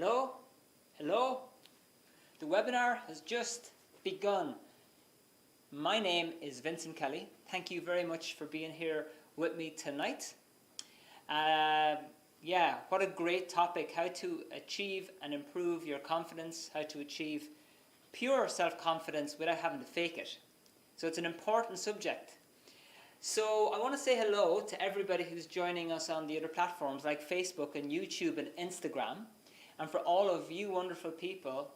Hello? Hello? The webinar has just begun. My name is Vincent Kelly. Thank you very much for being here with me tonight. What a great topic, how to achieve and improve your confidence, how to achieve pure self-confidence without having to fake it. So it's an important subject. So I want to say hello to everybody who's joining us on the other platforms like Facebook and YouTube and Instagram. And for all of you wonderful people,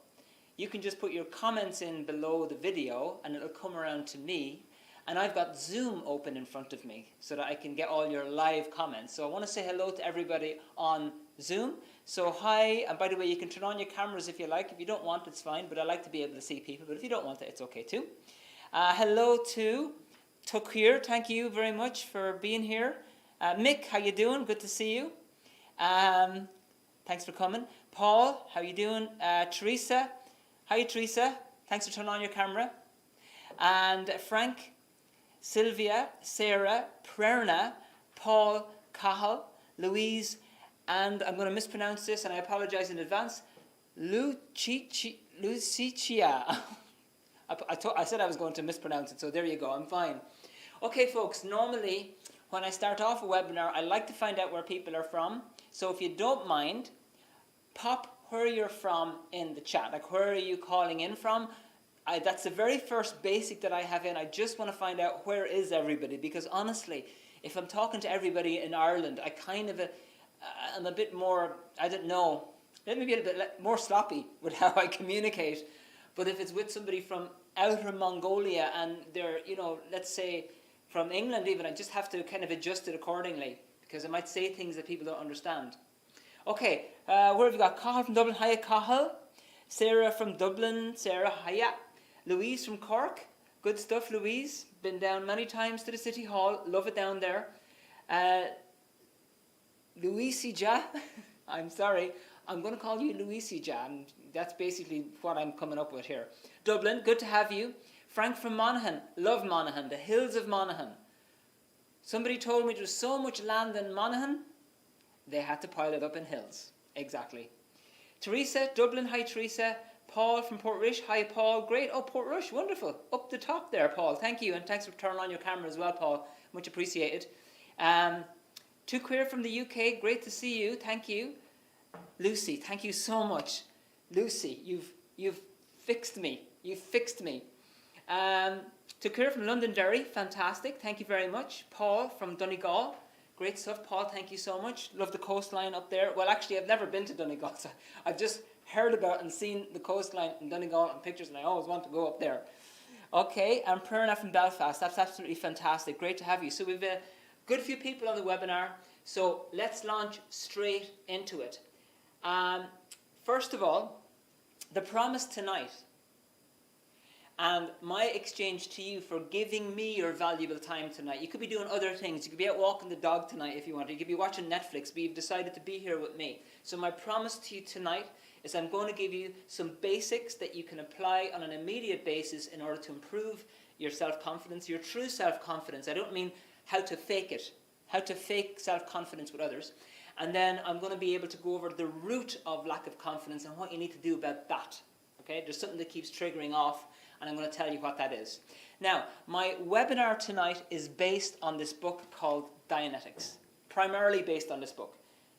you can just put your comments in below the video and it'll come around to me. And I've got Zoom open in front of me so that I can get all your live comments. So I want to say hello to everybody on Zoom. So hi, and by the way, you can turn on your cameras if you like. If you don't want, it's fine, but I like to be able to see people. But if you don't want it, it's okay too. Hello to Tukir, thank you very much for being here. Mick, how you doing? Good to see you. Thanks for coming. Paul, how you doing? Teresa, how are you, Teresa? Thanks for turning on your camera. And Frank, Sylvia, Sarah, Prerna, Paul, Cahill, Louise, and I'm going to mispronounce this and I apologize in advance, Lucicia. I said I was going to mispronounce it, so there you go, I'm fine. Okay folks, normally when I start off a webinar, I like to find out where people are from. So if you don't mind, pop where you're from in the chat. Like, where are you calling in from? That's the very first basic that I have in. I just want to find out where is everybody, because honestly, if I'm talking to everybody in Ireland, I kind of am a bit more, I don't know, maybe a bit more sloppy with how I communicate. But if it's with somebody from outer Mongolia and they're, let's say from England even, I just have to kind of adjust it accordingly because I might say things that people don't understand. Okay, where have we got? Cahill from Dublin, hiya Cahill. Sarah from Dublin, Sarah, hiya. Louise from Cork, good stuff Louise. Been down many times to the City Hall, love it down there. Louisija, I'm sorry, I'm going to call you Louisija, and that's basically what I'm coming up with here. Dublin, good to have you. Frank from Monaghan, love Monaghan, the hills of Monaghan. Somebody told me there's so much land in Monaghan, they had to pile it up in hills. Exactly. Teresa, Dublin, hi Teresa. Paul from Portrush, hi Paul, great. Oh, Portrush, wonderful. Up the top there, Paul, thank you. And thanks for turning on your camera as well, Paul, much appreciated. Tukir from the UK, great to see you, thank you. Lucy, thank you so much. Lucy, you've fixed me. You've fixed me. Tukir from Londonderry, fantastic. Thank you very much. Paul from Donegal, great stuff. Paul, thank you so much. Love the coastline up there. Well, actually, I've never been to Donegal, so I've just heard about and seen the coastline in Donegal and pictures, and I always want to go up there. Okay, and Prerna from Belfast. That's absolutely fantastic. Great to have you. So we've a good few people on the webinar. So let's launch straight into it. First of all, the promise tonight and my exchange to you for giving me your valuable time tonight. You could be doing other things. You could be out walking the dog tonight if you want. You could be watching Netflix, but you've decided to be here with me. So my promise to you tonight is I'm going to give you some basics that you can apply on an immediate basis in order to improve your self-confidence, your true self-confidence. I don't mean how to fake it, how to fake self-confidence with others. And then I'm going to be able to go over the root of lack of confidence and what you need to do about that. Okay, there's something that keeps triggering off, and I'm going to tell you what that is. Now, my webinar tonight is based on this book called Dianetics, primarily based on this book.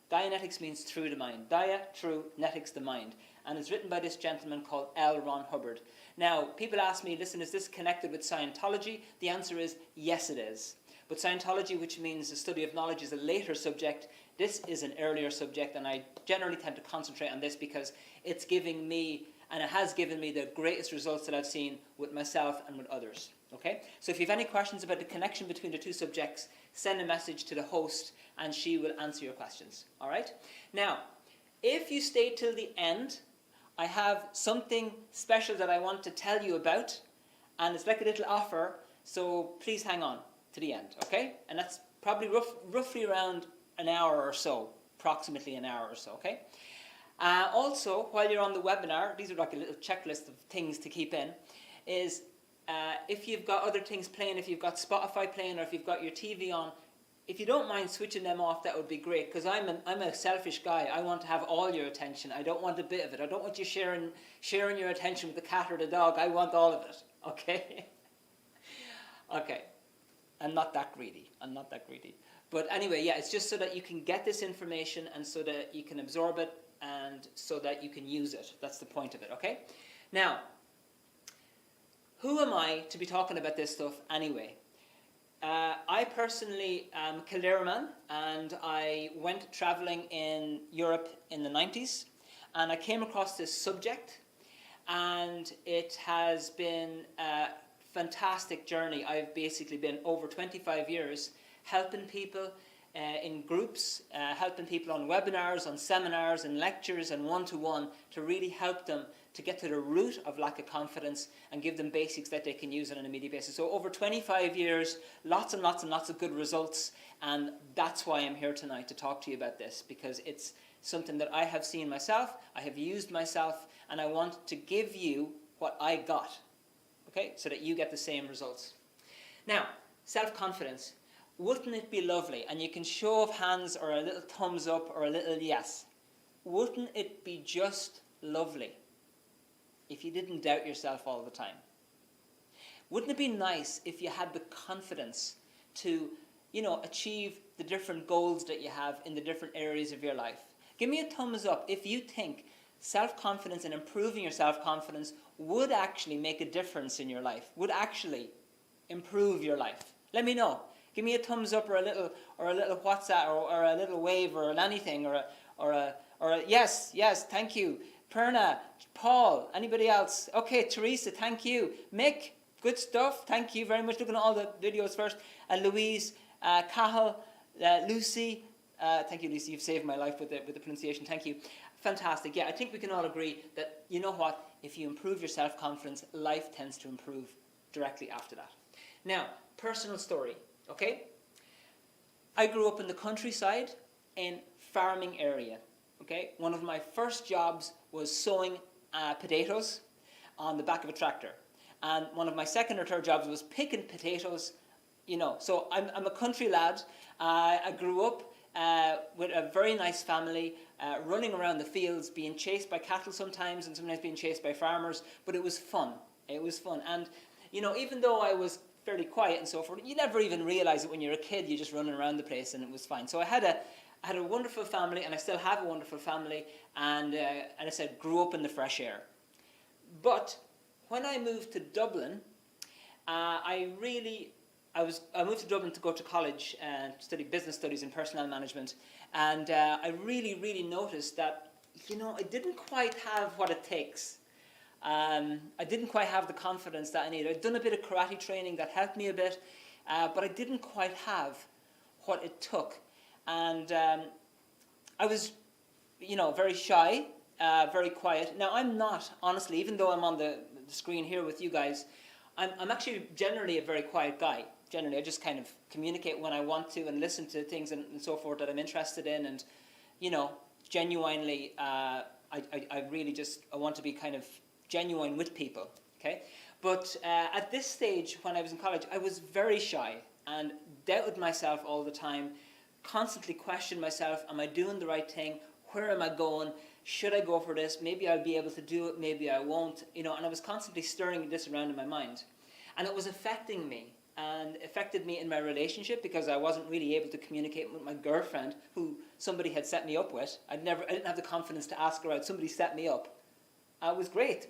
Dianetics means through the mind. Dia, true, netics, the mind. And it's written by this gentleman called L. Ron Hubbard. Now, people ask me, listen, is this connected with Scientology? The answer is yes, it is. But Scientology, which means the study of knowledge, is a later subject. This is an earlier subject, and I generally tend to concentrate on this because it's giving me, and it has given me, the greatest results that I've seen with myself and with others. Okay? So if you have any questions about the connection between the two subjects, send a message to the host and she will answer your questions. All right? Now, if you stay till the end, I have something special that I want to tell you about, and it's like a little offer, so please hang on to the end, okay? And that's probably roughly around an hour or so, approximately an hour or so, okay? Also, while you're on the webinar, these are like a little checklist of things to keep in, is if you've got other things playing, if you've got Spotify playing or if you've got your TV on, if you don't mind switching them off, that would be great, because I'm a selfish guy. I want to have all your attention. I don't want a bit of it. I don't want you sharing your attention with the cat or the dog. I want all of it. Okay? Okay. I'm not that greedy. But anyway, yeah, it's just so that you can get this information and so that you can absorb it and so that you can use it. That's the point of it, okay? Now, who am I to be talking about this stuff anyway? I personally am a Kildare man, and I went travelling in Europe in the 90s, and I came across this subject, and it has been a fantastic journey. I've basically been over 25 years helping people in groups, helping people on webinars, on seminars, and lectures, and one-to-one to really help them to get to the root of lack of confidence and give them basics that they can use on an immediate basis. So over 25 years, lots and lots and lots of good results, and that's why I'm here tonight to talk to you about this, because it's something that I have seen myself, I have used myself, and I want to give you what I got, okay, so that you get the same results. Now, self-confidence. Wouldn't it be lovely, and you can show of hands or a little thumbs up or a little yes, wouldn't it be just lovely if you didn't doubt yourself all the time? Wouldn't it be nice if you had the confidence to, achieve the different goals that you have in the different areas of your life? Give me a thumbs up if you think self-confidence and improving your self-confidence would actually make a difference in your life, would actually improve your life. Let me know. Give me a thumbs up or a little WhatsApp or a little wave or anything or a yes, thank you. Perna, Paul, anybody else? Okay, Teresa, thank you. Mick, good stuff. Thank you very much. Looking at all the videos first. Louise, Cahill, Lucy. Thank you, Lucy. You've saved my life with the pronunciation. Thank you. Fantastic. Yeah, I think we can all agree that, you know what? If you improve your self-confidence, life tends to improve directly after that. Now, personal story. Okay? I grew up in the countryside in farming area. Okay? One of my first jobs was sowing potatoes on the back of a tractor. And one of my second or third jobs was picking potatoes, So I'm a country lad. I grew up with a very nice family, running around the fields, being chased by cattle sometimes and sometimes being chased by farmers. But it was fun. It was fun. And, even though I was fairly quiet and so forth, you never even realize it when you're a kid. You're just running around the place and it was fine. So I had a wonderful family, and I still have a wonderful family, and I said, grew up in the fresh air. But when I moved to Dublin, I moved to Dublin to go to college and study business studies and personnel management, and I really noticed that, I didn't quite have what it takes. I didn't quite have the confidence that I needed. I'd done a bit of karate training that helped me a bit, but I didn't quite have what it took. And I was, very shy, very quiet. Now, I'm not, honestly, even though I'm on the screen here with you guys, I'm actually generally a very quiet guy. Generally, I just kind of communicate when I want to and listen to things and so forth that I'm interested in. And, genuinely, I want to be kind of genuine with people, okay? But at this stage, when I was in college, I was very shy and doubted myself all the time, constantly questioned myself, am I doing the right thing? Where am I going? Should I go for this? Maybe I'll be able to do it, maybe I won't, and I was constantly stirring this around in my mind. And it was affecting me, and affected me in my relationship, because I wasn't really able to communicate with my girlfriend, who somebody had set me up with. I didn't have the confidence to ask her out. Somebody set me up. It was great.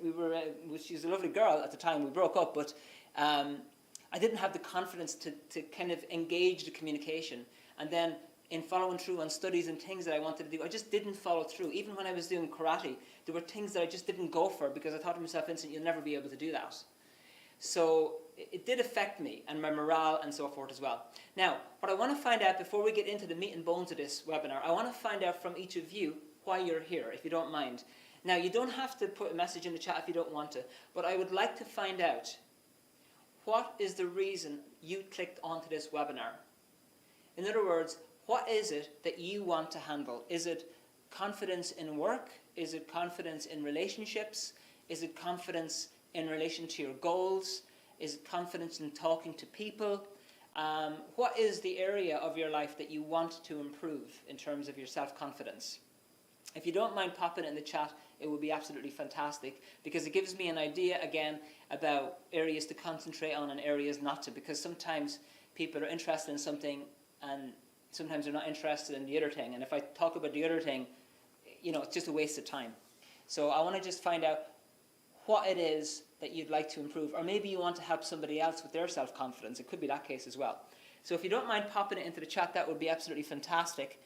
She was a lovely girl at the time. We broke up, but I didn't have the confidence to kind of engage the communication. And then in following through on studies and things that I wanted to do, I just didn't follow through. Even when I was doing karate, there were things that I just didn't go for, because I thought to myself, Vincent, you'll never be able to do that. So it did affect me and my morale and so forth as well. Now, what I want to find out before we get into the meat and bones of this webinar, I want to find out from each of you why you're here, if you don't mind. Now, you don't have to put a message in the chat if you don't want to, but I would like to find out, what is the reason you clicked onto this webinar? In other words, what is it that you want to handle? Is it confidence in work? Is it confidence in relationships? Is it confidence in relation to your goals? Is it confidence in talking to people? What is the area of your life that you want to improve in terms of your self-confidence? If you don't mind popping it in the chat, it would be absolutely fantastic, because it gives me an idea, again, about areas to concentrate on and areas not to, because sometimes people are interested in something and sometimes they're not interested in the other thing. And if I talk about the other thing, it's just a waste of time. So I want to just find out what it is that you'd like to improve, or maybe you want to help somebody else with their self-confidence. It could be that case as well. So if you don't mind popping it into the chat, that would be absolutely fantastic.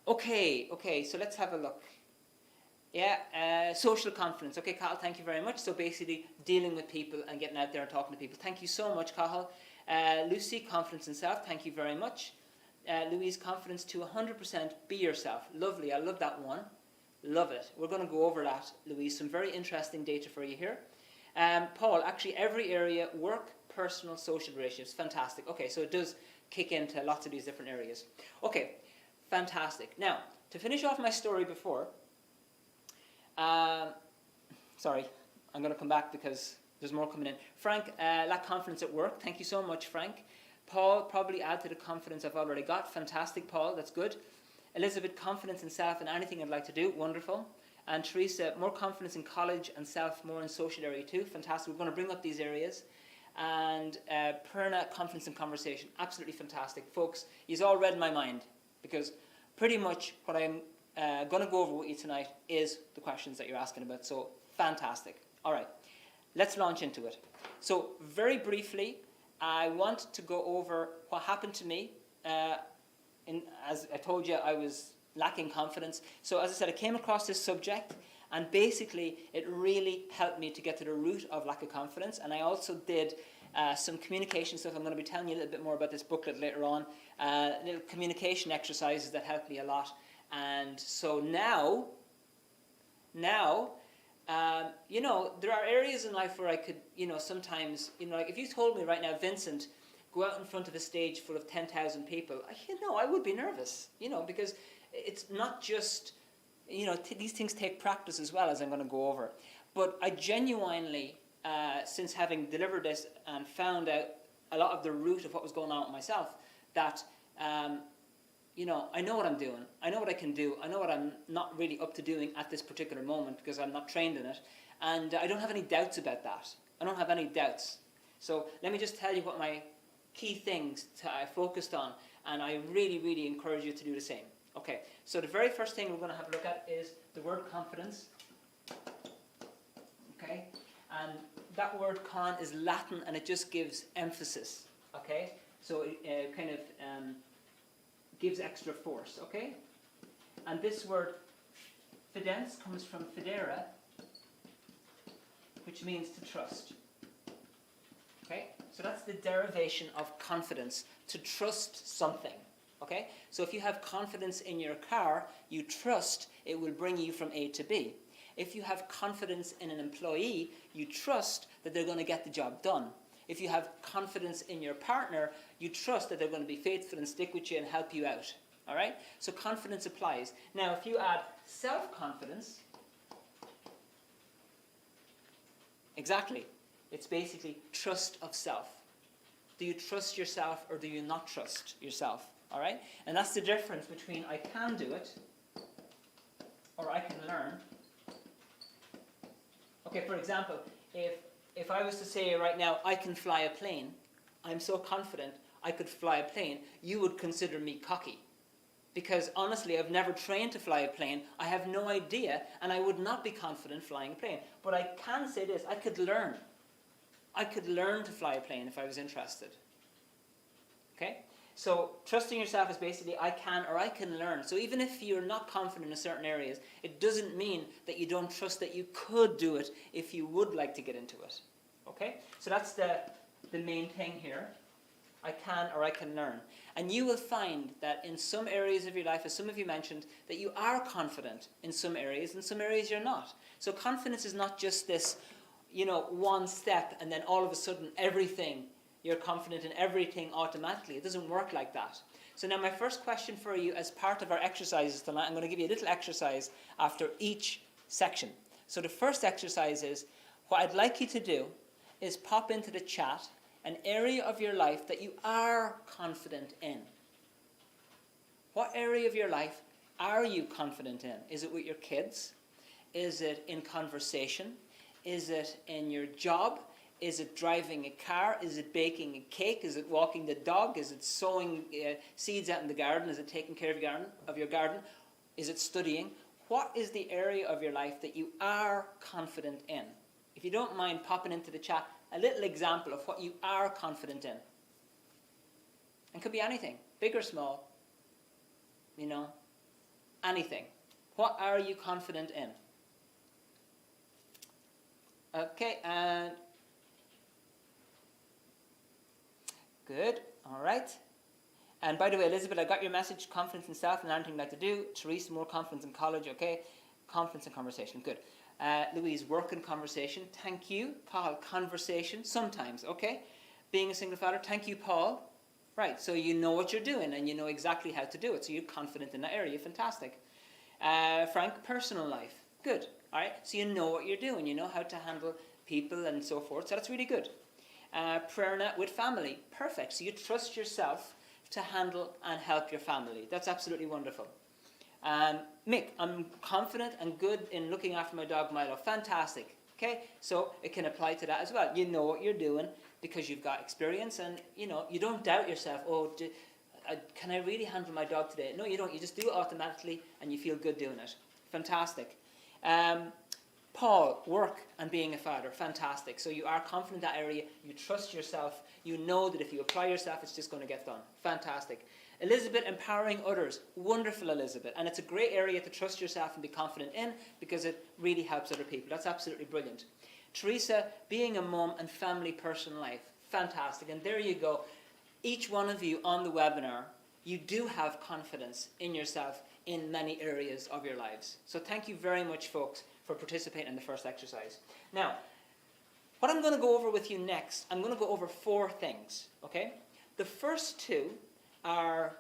Okay, so let's have a look. Yeah, social confidence. Okay, Cathal, thank you very much. So basically dealing with people and getting out there and talking to people. Thank you so much, Cathal. Lucy, confidence in self. Thank you very much. Louise, confidence to 100%, be yourself. Lovely, I love that one. Love it. We're going to go over that, Louise. Some very interesting data for you here. Paul, actually every area, work, personal, social relationships. Fantastic. Okay, so it does kick into lots of these different areas. Okay, fantastic. Now, to finish off my story before, sorry, I'm going to come back because there's more coming in. Frank, lack confidence at work. Thank you so much, Frank. Paul, probably add to the confidence I've already got. Fantastic, Paul. That's good. Elizabeth, confidence in self and anything I'd like to do. Wonderful. And Teresa, more confidence in college and self, more in social area too. Fantastic. We're going to bring up these areas. And Perna, confidence in conversation. Absolutely fantastic. Folks, you've all read my mind, because pretty much what I'm going to go over with you tonight is the questions that you're asking about. So fantastic. All right, let's launch into it. So very briefly, I want to go over what happened to me. As I told you, I was lacking confidence. So as I said, I came across this subject, and basically it really helped me to get to the root of lack of confidence. And I also did some communication stuff. I'm going to be telling you a little bit more about this booklet later on. Little communication exercises that helped me a lot. And so now, there are areas in life where I could, sometimes, like if you told me right now, Vincent, go out in front of a stage full of 10,000 people, I would be nervous, because it's not just, these things take practice as well, as I'm going to go over. But I genuinely, since having delivered this and found out a lot of the root of what was going on with myself, that, I know what I'm doing. I know what I can do. I know what I'm not really up to doing at this particular moment, because I'm not trained in it. And I don't have any doubts about that. I don't have any doubts. So let me just tell you what my key things I focused on, and I really, really encourage you to do the same. Okay, so the very first thing we're going to have a look at is the word confidence. Okay, and that word con is Latin, and it just gives emphasis. Okay, so it kind of gives extra force. Okay, and this word fidens comes from fidere, which means to trust. Okay, so that's the derivation of confidence, to trust something. Okay, so if you have confidence in your car, you trust it will bring you from A to B. If you have confidence in an employee, you trust that they're going to get the job done. If you have confidence in your partner, you trust that they're going to be faithful and stick with you and help you out. All right, so confidence applies. Now, if you add self-confidence, exactly. It's basically trust of self. Do you trust yourself or do you not trust yourself? All right? And that's the difference between I can do it or I can learn. Okay, for example, if I was to say right now, I can fly a plane, I'm so confident I could fly a plane, you would consider me cocky. Because honestly, I've never trained to fly a plane, I have no idea, and I would not be confident flying a plane. But I can say this, I could learn. I could learn to fly a plane if I was interested. Okay? So trusting yourself is basically I can or I can learn. So even if you're not confident in certain areas, it doesn't mean that you don't trust that you could do it if you would like to get into it. Okay? So that's the main thing here. I can or I can learn. And you will find that in some areas of your life, as some of you mentioned, that you are confident in some areas, and some areas you're not. So confidence is not just this, one step and then all of a sudden everything, you're confident in everything automatically. It doesn't work like that. So now my first question for you as part of our exercises tonight, I'm going to give you a little exercise after each section. So the first exercise is, what I'd like you to do is pop into the chat an area of your life that you are confident in. What area of your life are you confident in? Is it with your kids? Is it in conversation? Is it in your job? Is it driving a car? Is it baking a cake? Is it walking the dog? Is it sowing seeds out in the garden? Is it taking care of your garden? Is it studying? What is the area of your life that you are confident in? If you don't mind popping into the chat a little example of what you are confident in. It could be anything, big or small, anything. What are you confident in? Okay, and good, all right. And by the way, Elizabeth, I got your message, confidence in self and anything like to do. Teresa, more confidence in college, okay. Confidence in conversation, good. Louise, work and conversation, thank you. Paul, conversation, sometimes, okay. Being a single father, thank you, Paul. Right, so you know what you're doing and you know exactly how to do it, so you're confident in that area, fantastic. Frank, personal life, good. All right, so you know what you're doing, you know how to handle people and so forth, so that's really good. Prerna, with family, perfect, so you trust yourself to handle and help your family, that's absolutely wonderful. Mick, I'm confident and good in looking after my dog Milo, fantastic. Okay, so it can apply to that as well. You know what you're doing because you've got experience, and you don't doubt yourself. Oh, can I really handle my dog today? No, you don't. You just do it automatically, and you feel good doing it. Fantastic. Paul, work and being a father, fantastic. So you are confident in that area. You trust yourself. You know that if you apply yourself, it's just going to get done. Fantastic. Elizabeth, empowering others. Wonderful, Elizabeth. And it's a great area to trust yourself and be confident in because it really helps other people. That's absolutely brilliant. Teresa, being a mum and family personal life. Fantastic. And there you go. Each one of you on the webinar, you do have confidence in yourself in many areas of your lives. So thank you very much, folks, for participating in the first exercise. Now, what I'm going to go over with you next, I'm going to go over 4 things. Okay? The first 2 are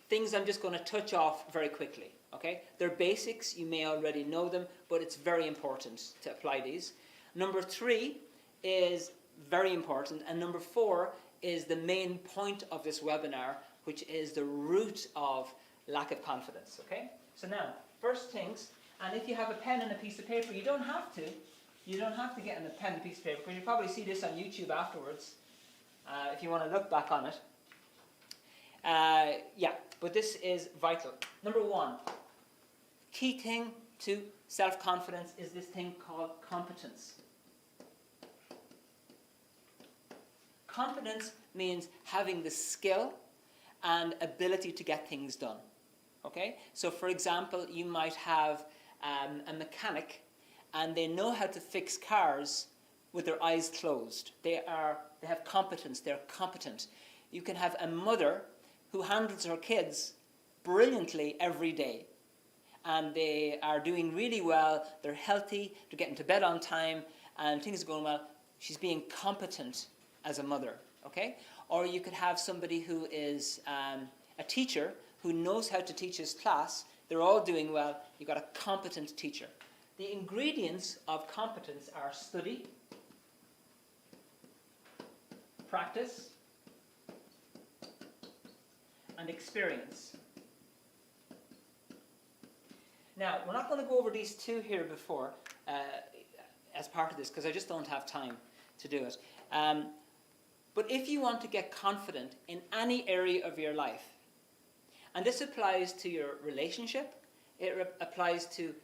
things I'm just going to touch off very quickly. Okay? They're basics, you may already know them, but it's very important to apply these. Number 3 is very important, and number 4 is the main point of this webinar, which is the root of lack of confidence. Okay? So now, first things, and if you have a pen and a piece of paper, you don't have to get a pen and a piece of paper, because you'll probably see this on YouTube afterwards, if you want to look back on it. Yeah, but this is vital. Number 1, key thing to self-confidence is this thing called competence. Competence means having the skill and ability to get things done. Okay? So for example, you might have a mechanic and they know how to fix cars with their eyes closed. They have competence, they're competent. You can have a mother who handles her kids brilliantly every day. And they are doing really well, they're healthy, they're getting to bed on time, and things are going well. She's being competent as a mother, okay? Or you could have somebody who is a teacher who knows how to teach his class. They're all doing well. You've got a competent teacher. The ingredients of competence are study, practice, and experience. Now, we're not going to go over these 2 here before as part of this because I just don't have time to do it. But if you want to get confident in any area of your life, and this applies to your relationship, it applies to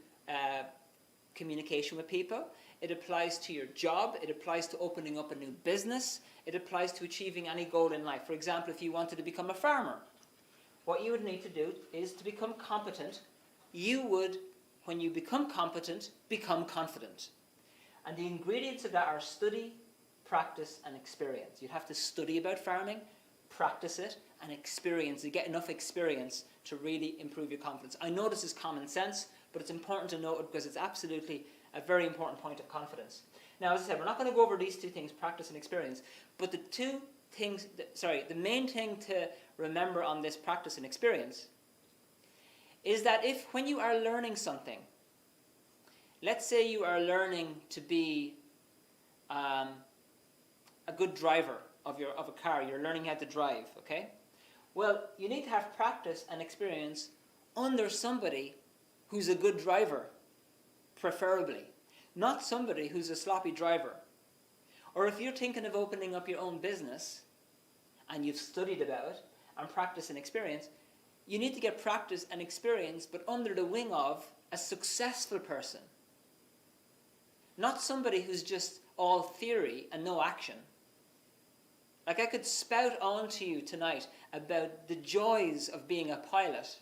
communication with people, it applies to your job, it applies to opening up a new business, it applies to achieving any goal in life. For example, if you wanted to become a farmer, what you would need to do is to become competent. You would, when you become competent, become confident. And the ingredients of that are study, practice, and experience. You'd have to study about farming, practice it, and experience. You get enough experience to really improve your confidence. I know this is common sense, but it's important to note it because it's absolutely a very important point of confidence. Now, as I said, we're not going to go over these 2 things, practice and experience, but the main thing to remember on this practice and experience is that when you are learning something, let's say you are learning to be a good driver of a car. You're learning how to drive, okay? Well, you need to have practice and experience under somebody who's a good driver, preferably. Not somebody who's a sloppy driver. Or if you're thinking of opening up your own business, and you've studied about it, and practice and experience, you need to get practice and experience, but under the wing of a successful person. Not somebody who's just all theory and no action. Like, I could spout on to you tonight about the joys of being a pilot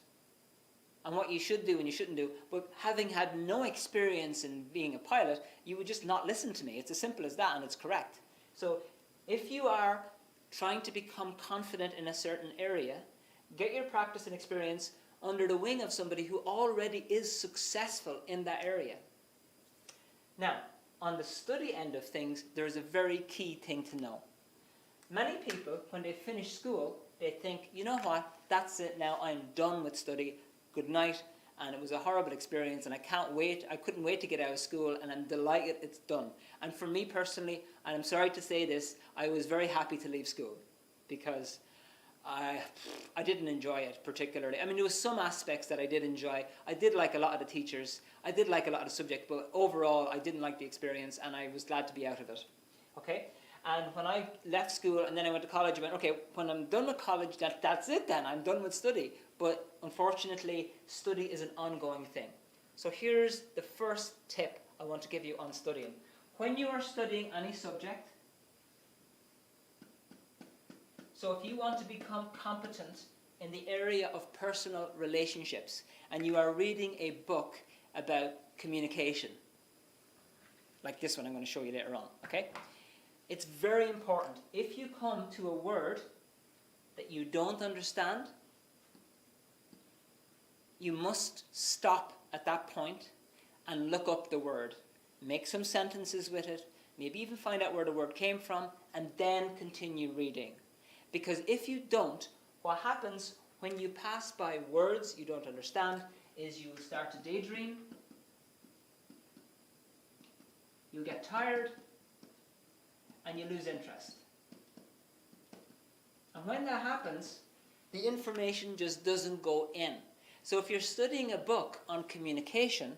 and what you should do and you shouldn't do, but having had no experience in being a pilot, you would just not listen to me. It's as simple as that, and it's correct. So if you are trying to become confident in a certain area, get your practice and experience under the wing of somebody who already is successful in that area. Now, on the study end of things, there's a very key thing to know. Many people, when they finish school, they think, you know what, that's it now, I'm done with study, good night, and it was a horrible experience, and I couldn't wait to get out of school, and I'm delighted it's done. And for me personally, and I'm sorry to say this, I was very happy to leave school, because I didn't enjoy it particularly. I mean, there was some aspects that I did enjoy. I did like a lot of the teachers, I did like a lot of the subject, but overall I didn't like the experience, and I was glad to be out of it. Okay? And when I left school and then I went to college, I went, okay, when I'm done with college, that's it then, I'm done with study. But unfortunately, study is an ongoing thing. So here's the first tip I want to give you on studying. When you are studying any subject, so if you want to become competent in the area of personal relationships, and you are reading a book about communication, like this one I'm going to show you later on, okay? It's very important. If you come to a word that you don't understand, you must stop at that point and look up the word. Make some sentences with it, maybe even find out where the word came from, and then continue reading. Because if you don't, what happens when you pass by words you don't understand is you will start to daydream, you'll get tired, and you lose interest. And when that happens, the information just doesn't go in. So if you're studying a book on communication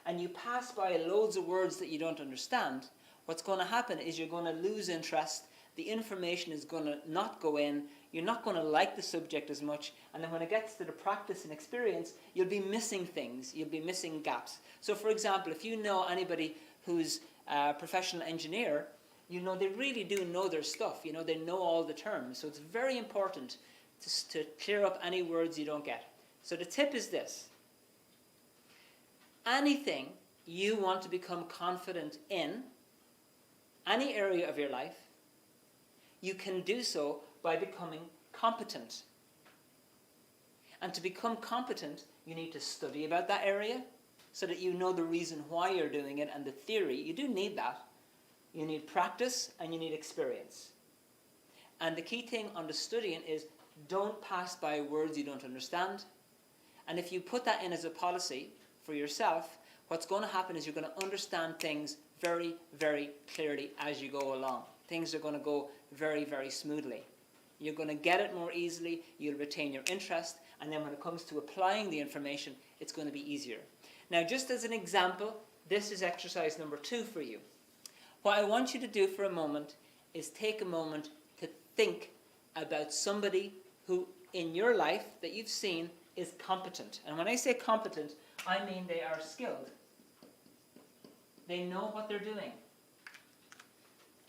and you pass by loads of words that you don't understand, what's going to happen is you're going to lose interest, the information is going to not go in, you're not going to like the subject as much, and then when it gets to the practice and experience, you'll be missing things, you'll be missing gaps. So for example, if you know anybody who's a professional engineer, you know, they really do know their stuff. You know, they know all the terms. So it's very important to clear up any words you don't get. So the tip is this. Anything you want to become confident in, any area of your life, you can do so by becoming competent. And to become competent, you need to study about that area so that you know the reason why you're doing it and the theory. You do need that. You need practice and you need experience. And the key thing on the studying is don't pass by words you don't understand. And if you put that in as a policy for yourself, what's going to happen is you're going to understand things very, very clearly as you go along. Things are going to go very, very smoothly. You're going to get it more easily, you'll retain your interest, and then when it comes to applying the information, it's going to be easier. Now, just as an example, this is exercise number 2 for you. What I want you to do for a moment is take a moment to think about somebody who in your life that you've seen is competent. And when I say competent, I mean they are skilled. They know what they're doing.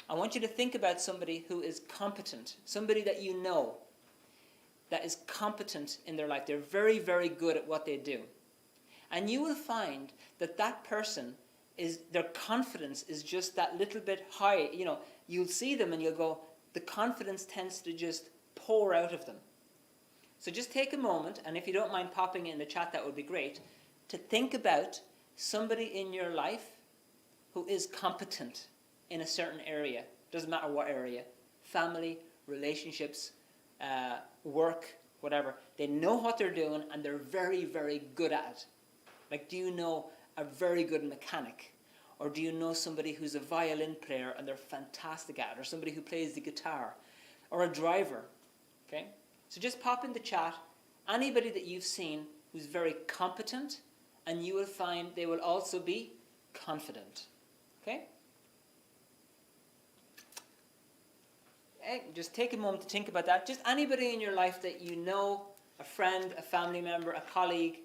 I want you to think about somebody who is competent, somebody that you know that is competent in their life. They're very, very good at what they do. And you will find that that person their confidence is just that little bit high. You know, you'll see them and you'll go, the confidence tends to just pour out of them. So just take a moment, and if you don't mind popping in the chat, that would be great, to think about somebody in your life who is competent in a certain area. Doesn't matter what area. Family, relationships, work, whatever. They know what they're doing and they're very, very good at it. Like, do you know a very good mechanic? Or do you know somebody who's a violin player and they're fantastic at it? Or somebody who plays the guitar? Or a driver? Okay? So just pop in the chat anybody that you've seen who's very competent, and you will find they will also be confident. Okay? Just take a moment to think about that. Just anybody in your life that you know, a friend, a family member, a colleague,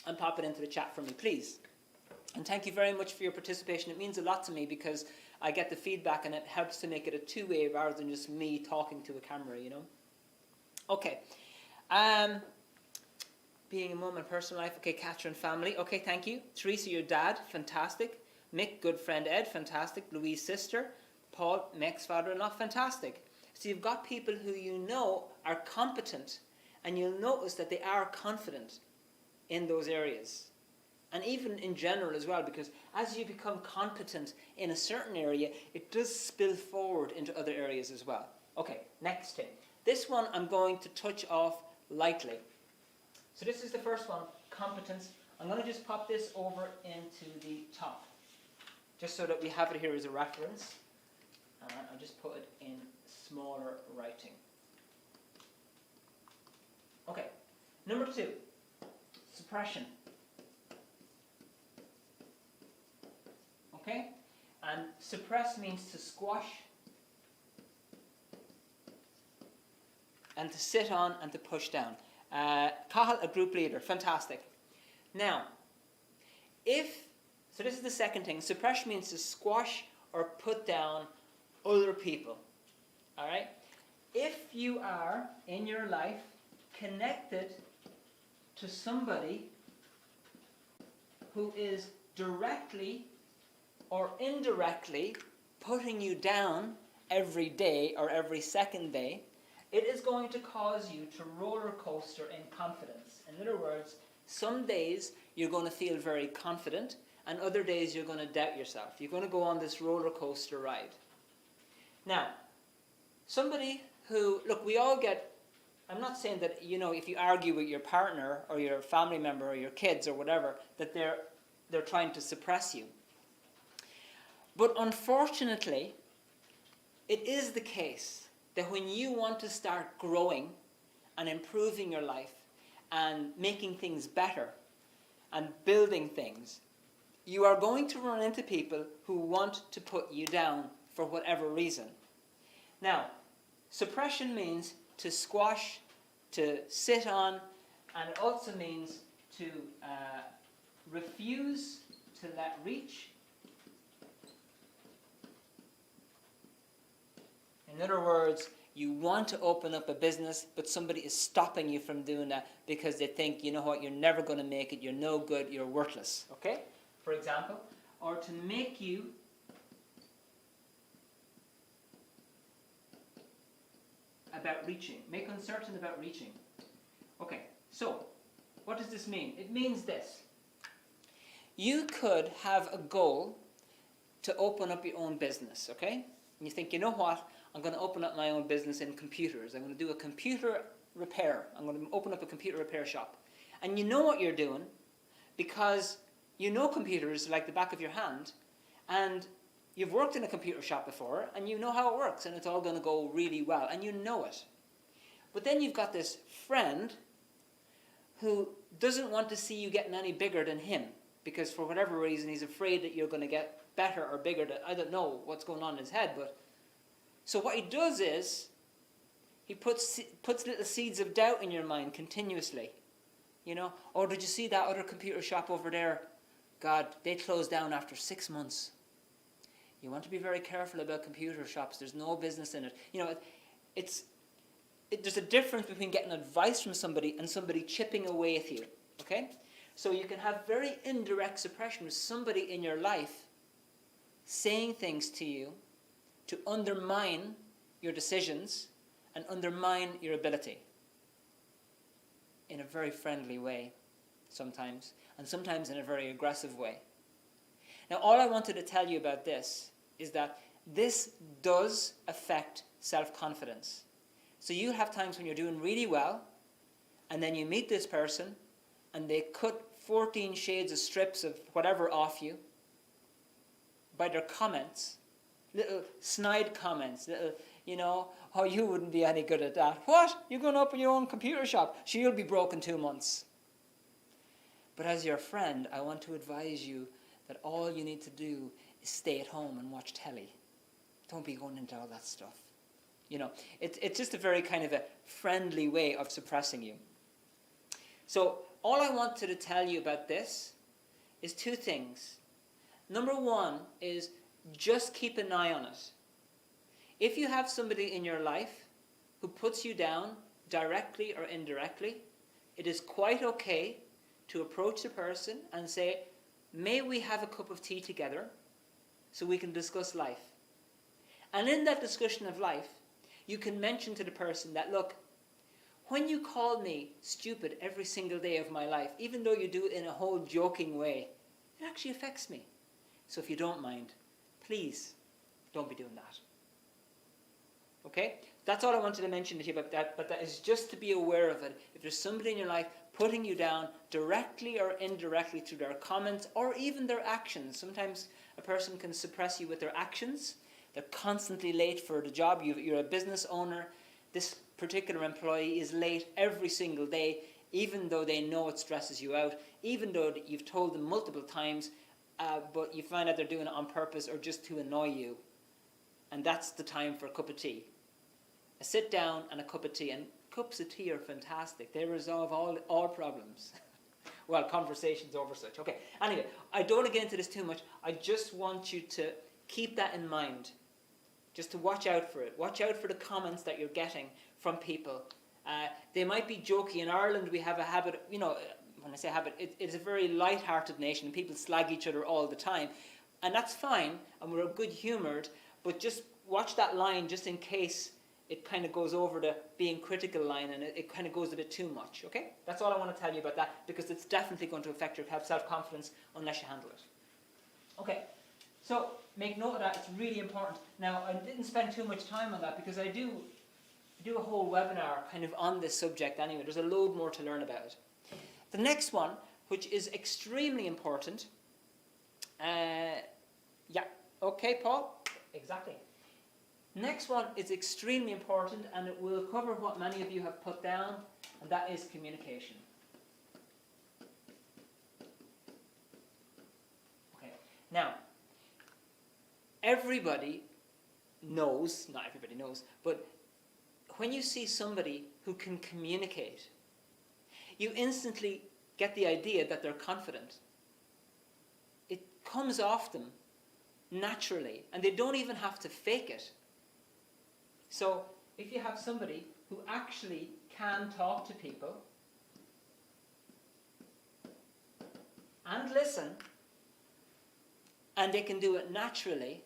and pop it into the chat for me, please. And thank you very much for your participation. It means a lot to me because I get the feedback and it helps to make it a two-way rather than just me talking to a camera, you know. Okay. Being a mum and personal life. Okay, Catherine, family. Okay, thank you. Teresa, your dad. Fantastic. Mick, good friend Ed. Fantastic. Louise, sister. Paul, Mick's father-in-law. Fantastic. So you've got people who you know are competent, and you'll notice that they are confident in those areas. And even in general as well, because as you become competent in a certain area, it does spill forward into other areas as well. Okay, next thing. This one I'm going to touch off lightly. So this is the first one, competence. I'm going to just pop this over into the top, just so that we have it here as a reference. And I'll just put it in smaller writing. Okay, number 2, suppression. Okay, and suppress means to squash, and to sit on, and to push down. Cathal, a group leader, fantastic. Now, so this is the second thing. Suppression means to squash or put down other people. All right? If you are, in your life, connected to somebody who is directly or indirectly putting you down every day or every second day, it is going to cause you to roller coaster in confidence. In other words, some days you're going to feel very confident, and other days you're going to doubt yourself. You're going to go on this roller coaster ride. Now, somebody who, look, we all get, I'm not saying that, you know, if you argue with your partner or your family member or your kids or whatever, that they're trying to suppress you. But unfortunately, it is the case that when you want to start growing and improving your life and making things better and building things, you are going to run into people who want to put you down for whatever reason. Now, suppression means to squash, to sit on, and it also means to refuse to let reach. In other words, you want to open up a business, but somebody is stopping you from doing that because they think, you know what, you're never going to make it, you're no good, you're worthless. Okay? For example, or to make you about reaching, make uncertain about reaching. Okay, so what does this mean? It means this. You could have a goal to open up your own business, okay? And you think, you know what? I'm going to open up my own business in computers. I'm going to do a computer repair. I'm going to open up a computer repair shop. And you know what you're doing because you know computers like the back of your hand, and you've worked in a computer shop before, and you know how it works, and it's all going to go really well, and you know it. But then you've got this friend who doesn't want to see you getting any bigger than him, because for whatever reason he's afraid that you're going to get better or bigger. I don't know what's going on in his head, but so what he does is he puts little seeds of doubt in your mind continuously. You know, oh, did you see that other computer shop over there? God, they closed down after 6 months. You want to be very careful about computer shops. There's no business in it. You know, there's a difference between getting advice from somebody and somebody chipping away at you. Okay? So you can have very indirect suppression with somebody in your life saying things to you to undermine your decisions and undermine your ability in a very friendly way sometimes, and sometimes in a very aggressive way. Now, all I wanted to tell you about this is that this does affect self-confidence. So you have times when you're doing really well, and then you meet this person, and they cut 14 shades of strips of whatever off you by their comments, little snide comments, little, oh, you wouldn't be any good at that. What? You're going to open your own computer shop? So you'll be broke in 2 months. But as your friend, I want to advise you that all you need to do is stay at home and watch telly. Don't be going into all that stuff. It's just a very kind of a friendly way of suppressing you. So all I wanted to tell you about this is 2 things. Number 1 is just keep an eye on it. If you have somebody in your life who puts you down directly or indirectly, it is quite okay to approach the person and say, may we have a cup of tea together so we can discuss life. And in that discussion of life, you can mention to the person that, look, when you call me stupid every single day of my life, even though you do it in a whole joking way, it actually affects me. So if you don't mind, please don't be doing that. Okay? That's all I wanted to mention to you about that, but that is just to be aware of it. If there's somebody in your life putting you down directly or indirectly through their comments or even their actions, sometimes a person can suppress you with their actions. They're constantly late for the job. You're a business owner. This particular employee is late every single day, even though they know it stresses you out, even though you've told them multiple times, but you find out they're doing it on purpose or just to annoy you. And that's the time for a cup of tea. A sit down and a cup of tea. And cups of tea are fantastic. They resolve all problems. Well, conversations over such. Okay, anyway, I don't want to get into this too much. I just want you to keep that in mind. Just to watch out for it. Watch out for the comments that you're getting from people. They might be jokey. In Ireland, we have a habit, when I say habit, it's a very light-hearted nation. People slag each other all the time. And that's fine, and we're good-humoured, but just watch that line just in case it kind of goes over the being critical line and it kind of goes a bit too much, okay? That's all I want to tell you about that, because it's definitely going to affect your self-confidence unless you handle it. Okay, so make note of that. It's really important. Now, I didn't spend too much time on that because I do a whole webinar kind of on this subject anyway. There's a load more to learn about it. The next one, which is extremely important, yeah, okay, Paul? Exactly. Next one is extremely important, and it will cover what many of you have put down, and that is communication. Okay. Now, everybody knows, not everybody knows, but when you see somebody who can communicate, you instantly get the idea that they're confident. It comes off them naturally, and they don't even have to fake it. So if you have somebody who actually can talk to people and listen, and they can do it naturally,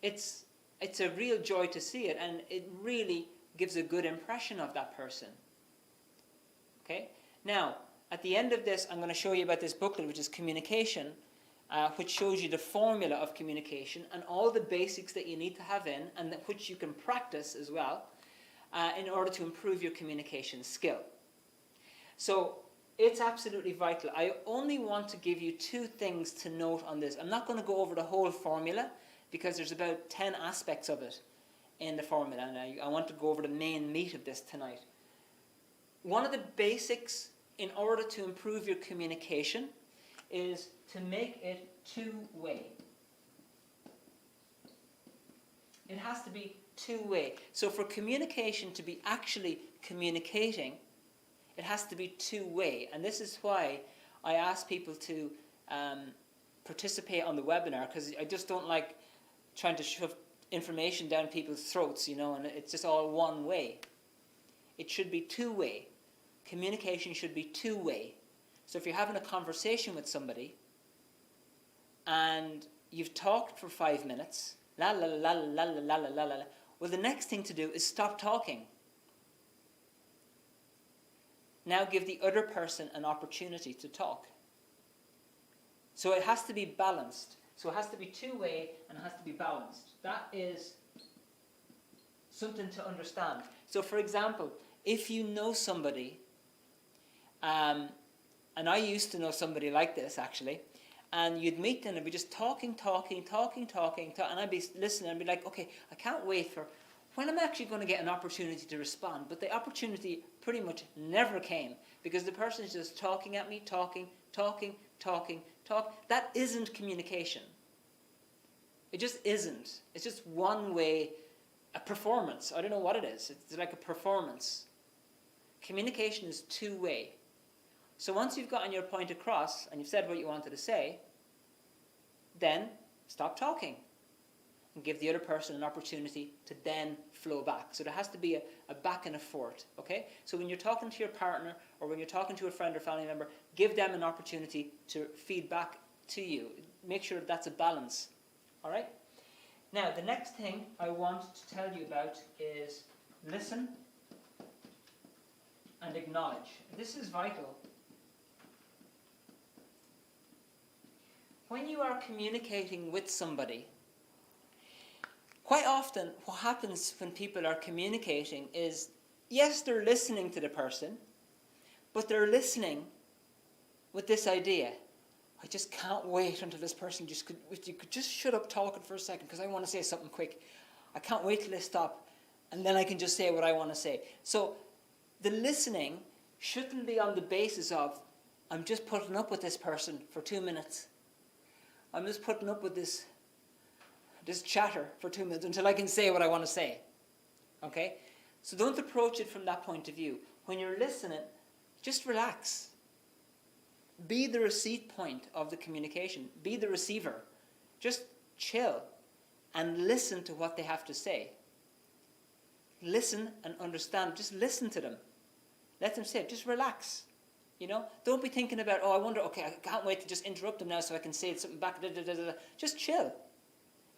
it's a real joy to see it, and it really gives a good impression of that person. Okay? Now, at the end of this, I'm going to show you about this booklet, which is Communication, which shows you the formula of communication and all the basics that you need to have in, and which you can practice as well, in order to improve your communication skill. So it's absolutely vital. I only want to give you 2 things to note on this. I'm not going to go over the whole formula because there's about 10 aspects of it in the formula, and I want to go over the main meat of this tonight. One of the basics in order to improve your communication is to make it 2-way. It has to be 2-way. So for communication to be actually communicating, it has to be 2-way. And this is why I ask people to participate on the webinar, because I just don't like trying to shove information down people's throats, and it's just all one way. It should be 2-way. Communication should be 2-way. So if you're having a conversation with somebody and you've talked for 5 minutes, la la la la la la la la la, well, the next thing to do is stop talking. Now give the other person an opportunity to talk. So it has to be balanced. So it has to be 2-way and it has to be balanced. That is something to understand. So for example, if you know somebody And I used to know somebody like this, actually. And you'd meet them and be just talking, and I'd be listening and be like, okay, I can't wait for when I'm actually going to get an opportunity to respond. But the opportunity pretty much never came because the person is just talking at me, talking. That isn't communication. It just isn't. It's just one way, a performance. I don't know what it is. It's like a performance. Communication is two-way. So once you've gotten your point across and you've said what you wanted to say, then stop talking and give the other person an opportunity to then flow back. So there has to be a back and a forth, okay? So when you're talking to your partner or when you're talking to a friend or family member, give them an opportunity to feed back to you. Make sure that's a balance, all right? Now, the next thing I want to tell you about is listen and acknowledge. This is vital. When you are communicating with somebody, quite often what happens when people are communicating is, yes, they're listening to the person, but they're listening with this idea. I just can't wait until this person you could just shut up talking for a second because I want to say something quick. I can't wait till they stop and then I can just say what I want to say. So the listening shouldn't be on the basis of, I'm just putting up with this person for 2 minutes. I'm just putting up with this chatter for 2 minutes until I can say what I want to say. Okay? So don't approach it from that point of view. When you're listening, just relax. Be the receipt point of the communication. Be the receiver. Just chill and listen to what they have to say. Listen and understand. Just listen to them. Let them say it. Just relax. You know, don't be thinking about, oh, I wonder, okay, I can't wait to just interrupt them now so I can say something back. Just chill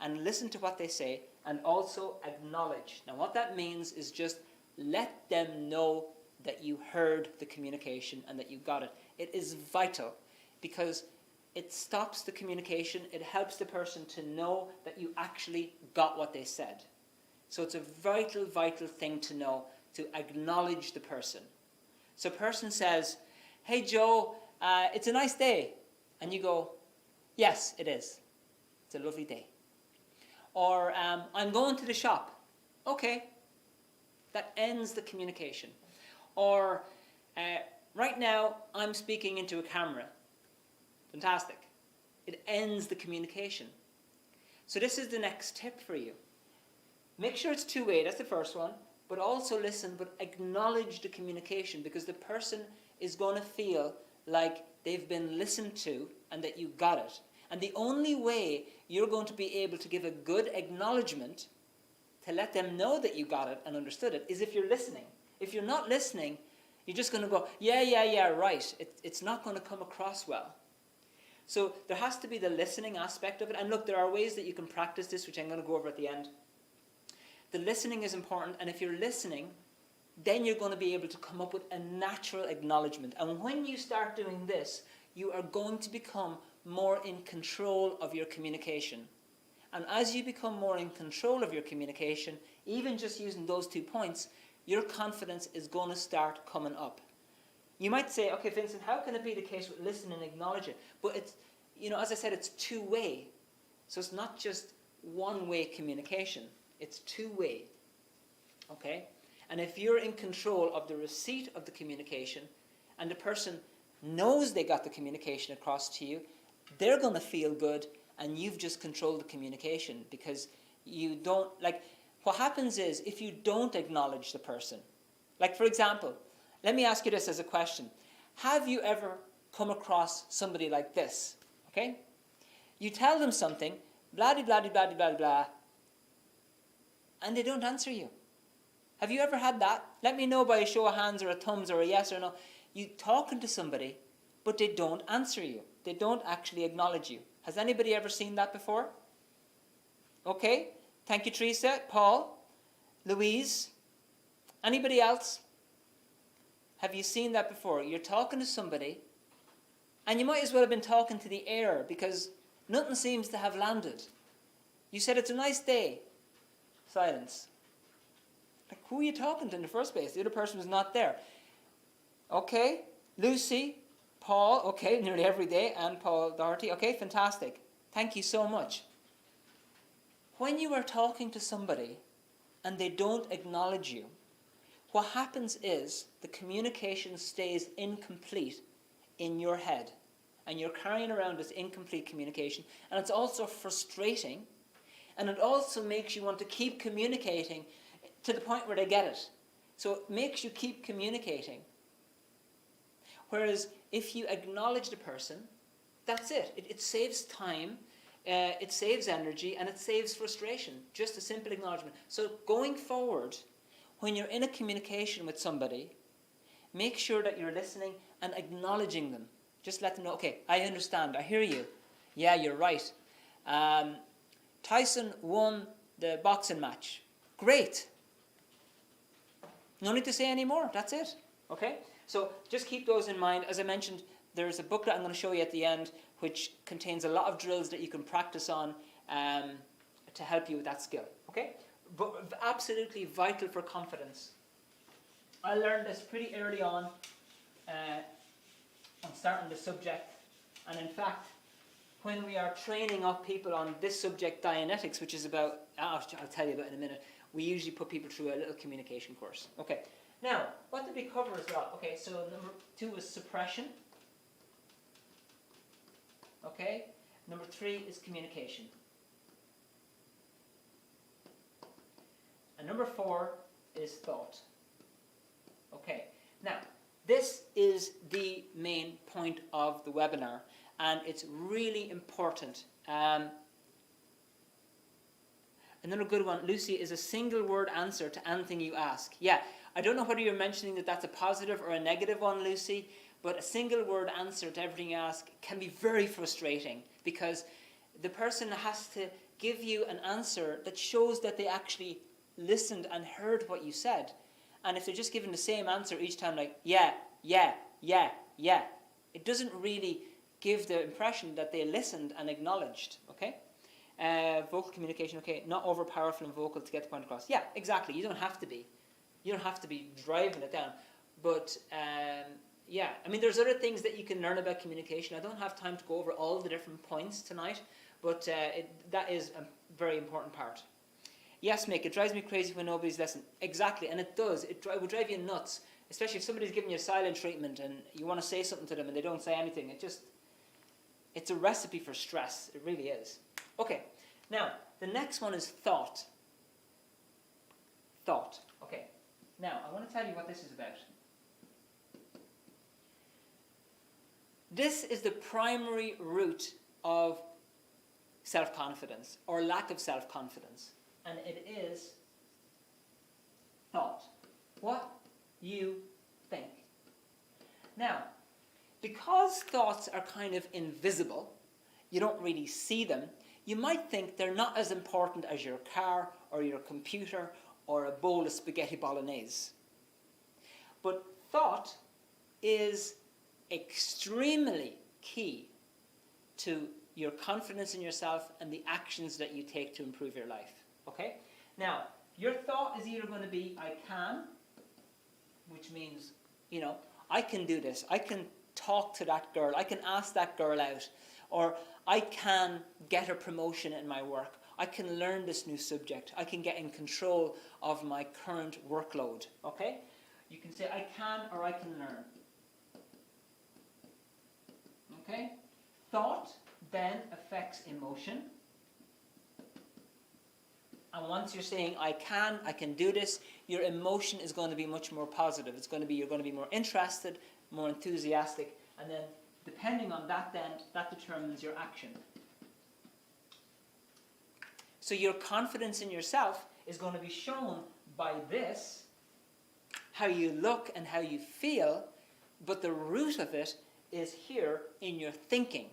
and listen to what they say and also acknowledge. Now, what that means is just let them know that you heard the communication and that you got it. It is vital because it stops the communication. It helps the person to know that you actually got what they said. So it's a vital, vital thing to know, to acknowledge the person. So a person says, hey, Joe, it's a nice day. And you go, yes, it is. It's a lovely day. Or, I'm going to the shop. Okay. That ends the communication. Or, right now, I'm speaking into a camera. Fantastic. It ends the communication. So this is the next tip for you. Make sure it's two-way. That's the first one. But also listen, but acknowledge the communication because the person is going to feel like they've been listened to and that you got it. And the only way you're going to be able to give a good acknowledgement to let them know that you got it and understood it is if you're listening. If you're not listening, you're just going to go, yeah, right. It's not going to come across well. So there has to be the listening aspect of it. And look, there are ways that you can practice this, which I'm going to go over at the end. The listening is important, and if you're listening, then you're going to be able to come up with a natural acknowledgement. And when you start doing this, you are going to become more in control of your communication. And as you become more in control of your communication, even just using those 2 points, your confidence is going to start coming up. You might say, okay, Vincent, how can it be the case with listen and acknowledge it? But it's, as I said, it's two-way. So it's not just one-way communication. It's two-way. Okay? And if you're in control of the receipt of the communication and the person knows they got the communication across to you, they're going to feel good and you've just controlled the communication because you don't, what happens is if you don't acknowledge the person, for example, let me ask you this as a question. Have you ever come across somebody like this? Okay? You tell them something, blah, blah, blah, blah, blah, blah, and they don't answer you. Have you ever had that? Let me know by a show of hands or a thumbs or a yes or no. You talking to somebody, but they don't answer you. They don't actually acknowledge you. Has anybody ever seen that before? Okay. Thank you, Teresa, Paul, Louise. Anybody else? Have you seen that before? You're talking to somebody, and you might as well have been talking to the air because nothing seems to have landed. You said it's a nice day. Silence. Who are you talking to in the first place? The other person was not there. Okay, Lucy, Paul, okay, nearly every day, and Paul Doherty, okay, fantastic. Thank you so much. When you are talking to somebody and they don't acknowledge you, what happens is the communication stays incomplete in your head, and you're carrying around this incomplete communication, and it's also frustrating, and it also makes you want to keep communicating to the point where they get it. So it makes you keep communicating. Whereas if you acknowledge the person, that's it. It saves time, it saves energy, and it saves frustration. Just a simple acknowledgement. So going forward, when you're in a communication with somebody, make sure that you're listening and acknowledging them. Just let them know, okay, I understand, I hear you. Yeah, you're right. Tyson won the boxing match. Great. No need to say any more. That's it. Okay? So just keep those in mind. As I mentioned, there's a book that I'm going to show you at the end which contains a lot of drills that you can practice on to help you with that skill. Okay? But absolutely vital for confidence. I learned this pretty early on starting the subject. And in fact, when we are training up people on this subject, Dianetics, which is about, I'll tell you about in a minute, we usually put people through a little communication course. Okay. Now, what did we cover as well? Okay, so number 2 was suppression. Okay. Number 3 is communication. And number 4 is thought. Okay. Now, this is the main point of the webinar, and it's really important. Another good one, Lucy, is a single word answer to anything you ask. Yeah, I don't know whether you're mentioning that that's a positive or a negative one, Lucy, but a single word answer to everything you ask can be very frustrating because the person has to give you an answer that shows that they actually listened and heard what you said. And if they're just giving the same answer each time, like, yeah, yeah, yeah, yeah, it doesn't really give the impression that they listened and acknowledged, okay? Vocal communication, okay, not over powerful and vocal to get the point across. Yeah, exactly, you don't have to be. You don't have to be driving it down. But, yeah, I mean, there's other things that you can learn about communication. I don't have time to go over all the different points tonight, but that is a very important part. Yes, Mick, it drives me crazy when nobody's listening. Exactly, and it does. It would drive you nuts, especially if somebody's giving you a silent treatment and you want to say something to them and they don't say anything. It's a recipe for stress. It really is. Okay, now, the next one is thought. Thought. Okay, now, I want to tell you what this is about. This is the primary root of self-confidence, or lack of self-confidence. And it is thought. What you think. Now, because thoughts are kind of invisible, you don't really see them, you might think they're not as important as your car or your computer or a bowl of spaghetti bolognese. But thought is extremely key to your confidence in yourself and the actions that you take to improve your life. Okay? Now, your thought is either going to be, I can, which means, you know, I can do this. I can talk to that girl. I can ask that girl out. Or I can get a promotion in my work. I can learn this new subject. I can get in control of my current workload. Okay? You can say, I can or I can learn. Okay? Thought then affects emotion. And once you're saying, I can do this, your emotion is going to be much more positive. It's going to be, you're going to be more interested, more enthusiastic, and then depending on that then, that determines your action. So your confidence in yourself is going to be shown by this, how you look and how you feel, but the root of it is here in your thinking.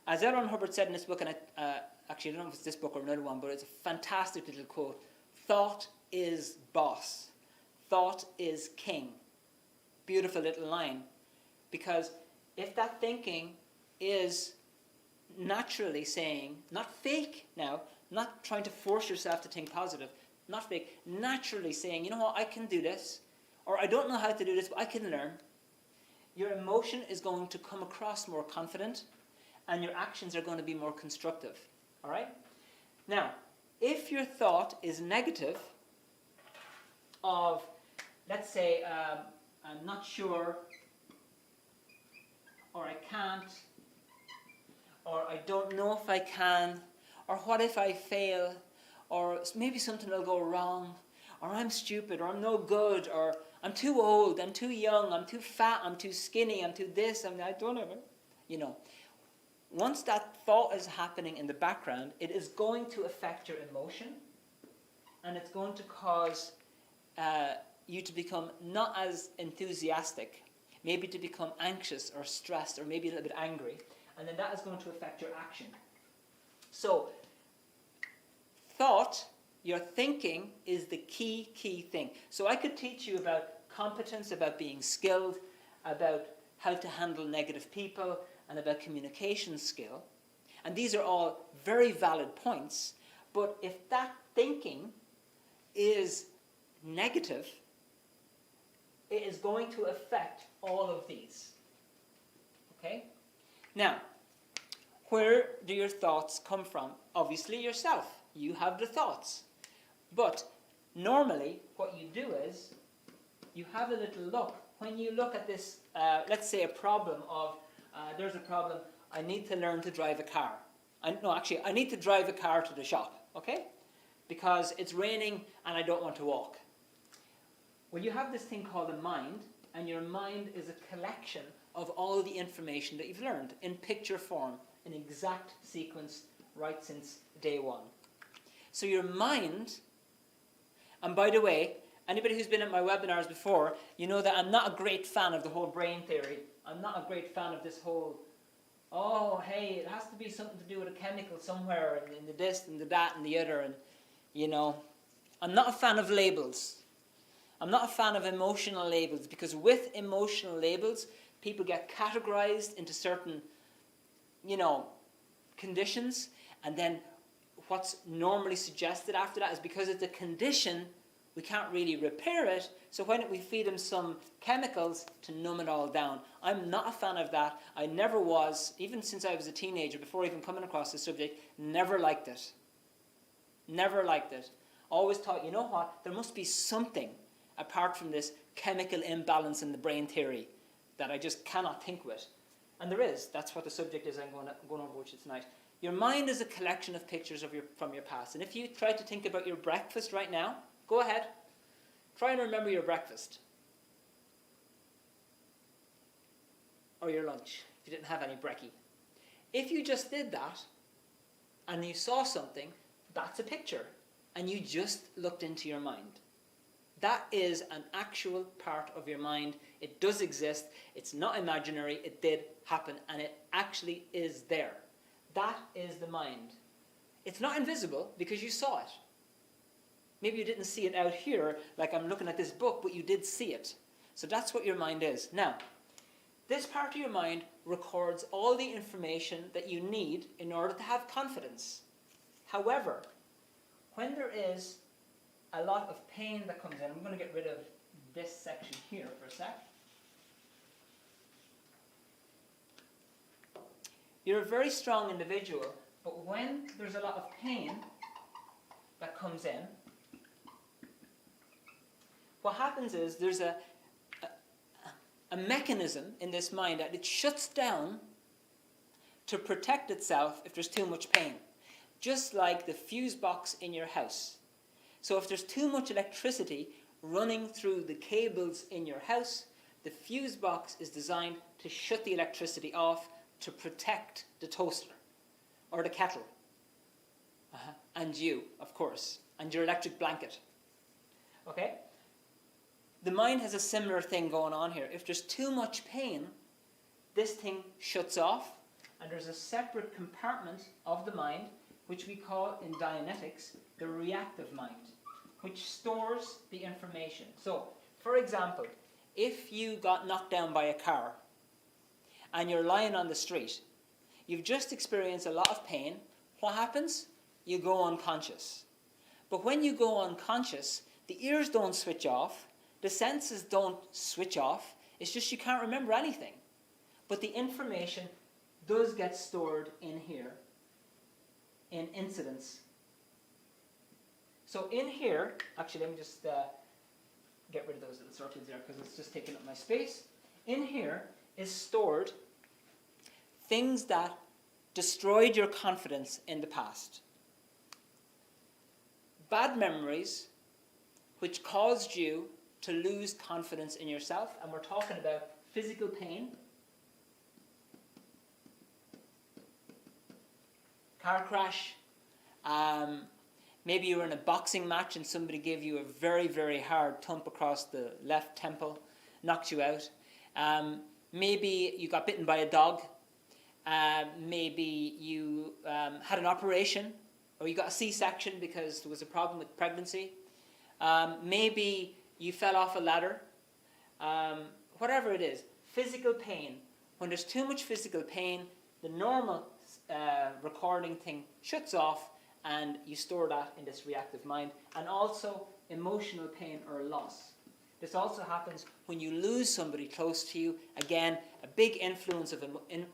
As L. Ron Hubbard said in this book, and actually I don't know if it's this book or another one, but it's a fantastic little quote. Thought is boss. Thought is king. Beautiful little line. Because if that thinking is naturally saying, not fake now, not trying to force yourself to think positive, not fake, naturally saying, you know what, I can do this, or I don't know how to do this, but I can learn. your emotion is going to come across more confident, and your actions are going to be more constructive. All right? Now, if your thought is negative of, let's say, I'm not sure, or I can't, or I don't know if I can, or what if I fail, or maybe something will go wrong, or I'm stupid, or I'm no good, or I'm too old, I'm too young, I'm too fat, I'm too skinny, I'm too this, I don't know. You know, once that thought is happening in the background, it is going to affect your emotion, and it's going to cause you to become not as enthusiastic, maybe to become anxious or stressed, or maybe a little bit angry, and then that is going to affect your action. So, thought, your thinking, is the key thing. So I could teach you about competence, about being skilled, about how to handle negative people, and about communication skill. And these are all very valid points, but if that thinking is negative, it is going to affect all of these. Okay? Now, where do your thoughts come from? Obviously yourself. You have the thoughts. But normally what you do is you have a little look. When you look at this, let's say a problem of, there's a problem, I need to learn to drive a car. I need to drive a car to the shop, okay? Because it's raining and I don't want to walk. Well, you have this thing called a mind, and your mind is a collection of all the information that you've learned in picture form, in exact sequence, right since day one. So your mind, and by the way, anybody who's been at my webinars before, you know that I'm not a great fan of the whole brain theory. I'm not a great fan of this whole, oh, hey, it has to be something to do with a chemical somewhere, and in the this, and the that, and the other, and, you know. I'm not a fan of labels. I'm not a fan of emotional labels, because with emotional labels, people get categorized into certain, you know, conditions, and then what's normally suggested after that is because it's a condition, we can't really repair it, so why don't we feed them some chemicals to numb it all down? I'm not a fan of that. I never was, even since I was a teenager, before even coming across the subject, never liked it. Never liked it. Always thought, you know what, there must be something apart from this chemical imbalance in the brain theory that I just cannot think with. And there is. That's what the subject is I'm going over with you tonight. Your mind is a collection of pictures from your past. And if you try to think about your breakfast right now, go ahead. Try and remember your breakfast. Or your lunch, if you didn't have any brekkie. If you just did that, and you saw something, that's a picture. And you just looked into your mind. That is an actual part of your mind. It does exist. It's not imaginary. It did happen. And it actually is there. That is the mind. It's not invisible because you saw it. Maybe you didn't see it out here like I'm looking at this book, but you did see it. So that's what your mind is. Now, this part of your mind records all the information that you need in order to have confidence. However, when there is a lot of pain that comes in, I'm going to get rid of this section here for a sec. You're a very strong individual, but when there's a lot of pain that comes in, what happens is there's a mechanism in this mind that it shuts down to protect itself if there's too much pain. Just like the fuse box in your house. So if there's too much electricity running through the cables in your house, the fuse box is designed to shut the electricity off to protect the toaster or the kettle. And you, of course, and your electric blanket. Okay? The mind has a similar thing going on here. If there's too much pain, this thing shuts off, and there's a separate compartment of the mind, which we call in Dianetics the reactive mind, which stores the information. So, for example, if you got knocked down by a car and you're lying on the street, you've just experienced a lot of pain, what happens? You go unconscious. But when you go unconscious, the ears don't switch off, the senses don't switch off, It's just you can't remember anything. But the information does get stored in here, in incidents. So in here, actually let me just get rid of those little circles there because it's just taking up my space. In here is stored things that destroyed your confidence in the past. Bad memories which caused you to lose confidence in yourself, and we're talking about physical pain, car crash, maybe you were in a boxing match and somebody gave you a very, very hard thump across the left temple, knocked you out. Maybe you got bitten by a dog. Maybe you had an operation, or you got a C-section because there was a problem with pregnancy. Maybe you fell off a ladder. Whatever it is, physical pain. When there's too much physical pain, the normal recording thing shuts off and you store that in this reactive mind. And also emotional pain or loss. This also happens when you lose somebody close to you. Again, a big influence of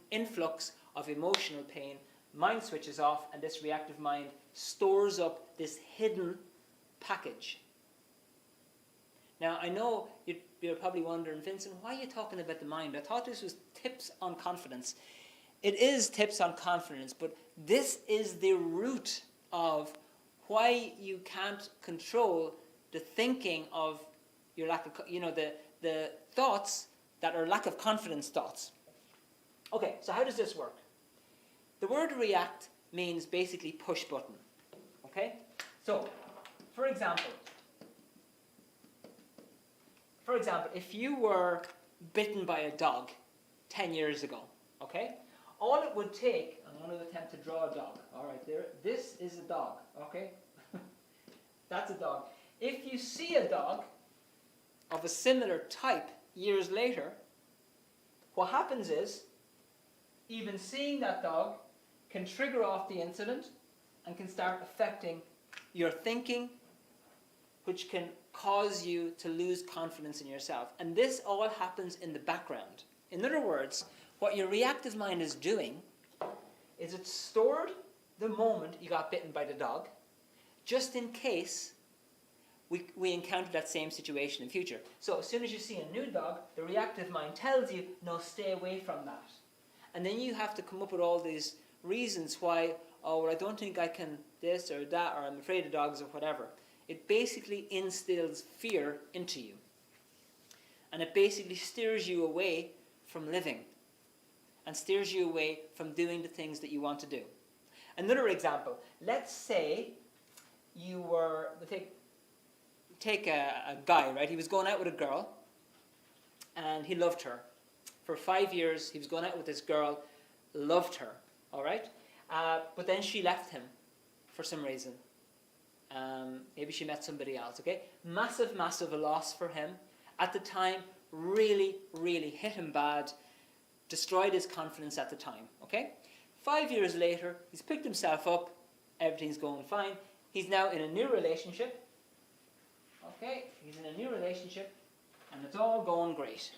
influx of emotional pain. Mind switches off and this reactive mind stores up this hidden package. Now, I know you're probably wondering, Vincent, why are you talking about the mind? I thought this was tips on confidence. It is tips on confidence, but this is the root of why you can't control the thinking of your lack of, the thoughts that are lack of confidence thoughts. Okay, so how does this work? The word react means basically push button. Okay? So, for example, if you were bitten by a dog 10 years ago, okay? All it would take, I'm going to attempt to draw a dog. All right, there. This is a dog, okay? That's a dog. If you see a dog of a similar type years later, what happens is, even seeing that dog can trigger off the incident and can start affecting your thinking, which can cause you to lose confidence in yourself. And this all happens in the background. In other words, what your reactive mind is doing is it's stored the moment you got bitten by the dog, just in case we encounter that same situation in future. So as soon as you see a new dog, the reactive mind tells you, no, stay away from that. And then you have to come up with all these reasons why, oh, well, I don't think I can this or that, or I'm afraid of dogs or whatever. It basically instills fear into you. And it basically steers you away from living and steers you away from doing the things that you want to do. Another example, let's say you were, take a guy, right? He was going out with a girl and he loved her. For 5 years, he was going out with this girl, loved her, all right? But then she left him for some reason. Maybe she met somebody else, okay? Massive, massive loss for him. At the time, really, really hit him bad, destroyed his confidence at the time, okay? 5 years later, he's picked himself up, everything's going fine. He's now in a new relationship, okay? He's in a new relationship, and it's all going great.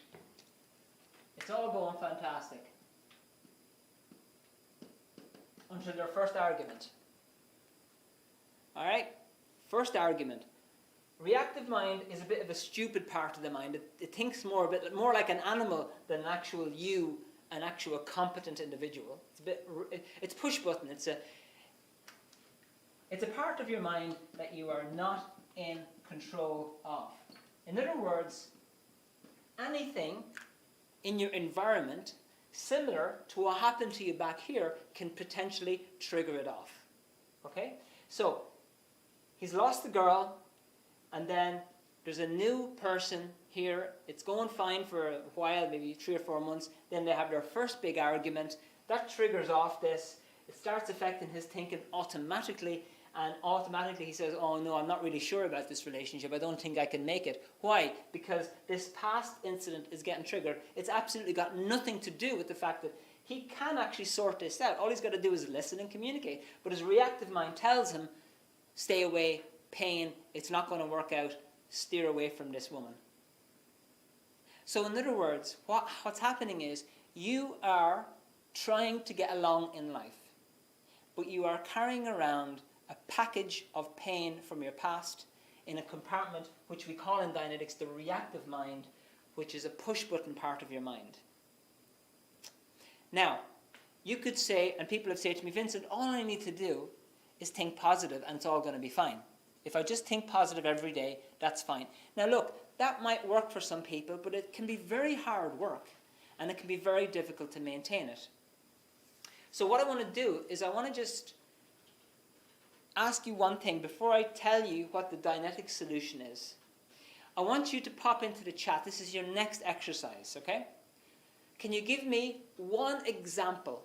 It's all going fantastic. Until their first argument. All right? First argument. Reactive mind is a bit of a stupid part of the mind. It thinks more like an animal than an actual you, an actual competent individual. It's push button. It's a part of your mind that you are not in control of. In other words, anything in your environment similar to what happened to you back here can potentially trigger it off. Okay? So, he's lost the girl, and then there's a new person here. It's going fine for a while, maybe 3 or 4 months. Then they have their first big argument. That triggers off this. It starts affecting his thinking automatically, and automatically he says, oh no, I'm not really sure about this relationship. I don't think I can make it. Why? Because this past incident is getting triggered. It's absolutely got nothing to do with the fact that he can actually sort this out. All he's got to do is listen and communicate. But his reactive mind tells him, stay away, pain, it's not going to work out, steer away from this woman. So in other words, what's happening is you are trying to get along in life, but you are carrying around a package of pain from your past in a compartment which we call in Dianetics the reactive mind, which is a push-button part of your mind. Now, you could say, and people have said to me, Vincent, all I need to do is think positive and it's all going to be fine. If I just think positive every day, that's fine. Now look, that might work for some people, but it can be very hard work and it can be very difficult to maintain it. So what I want to do is I want to just ask you one thing before I tell you what the Dianetics solution is. I want you to pop into the chat. This is your next exercise, okay? Can you give me one example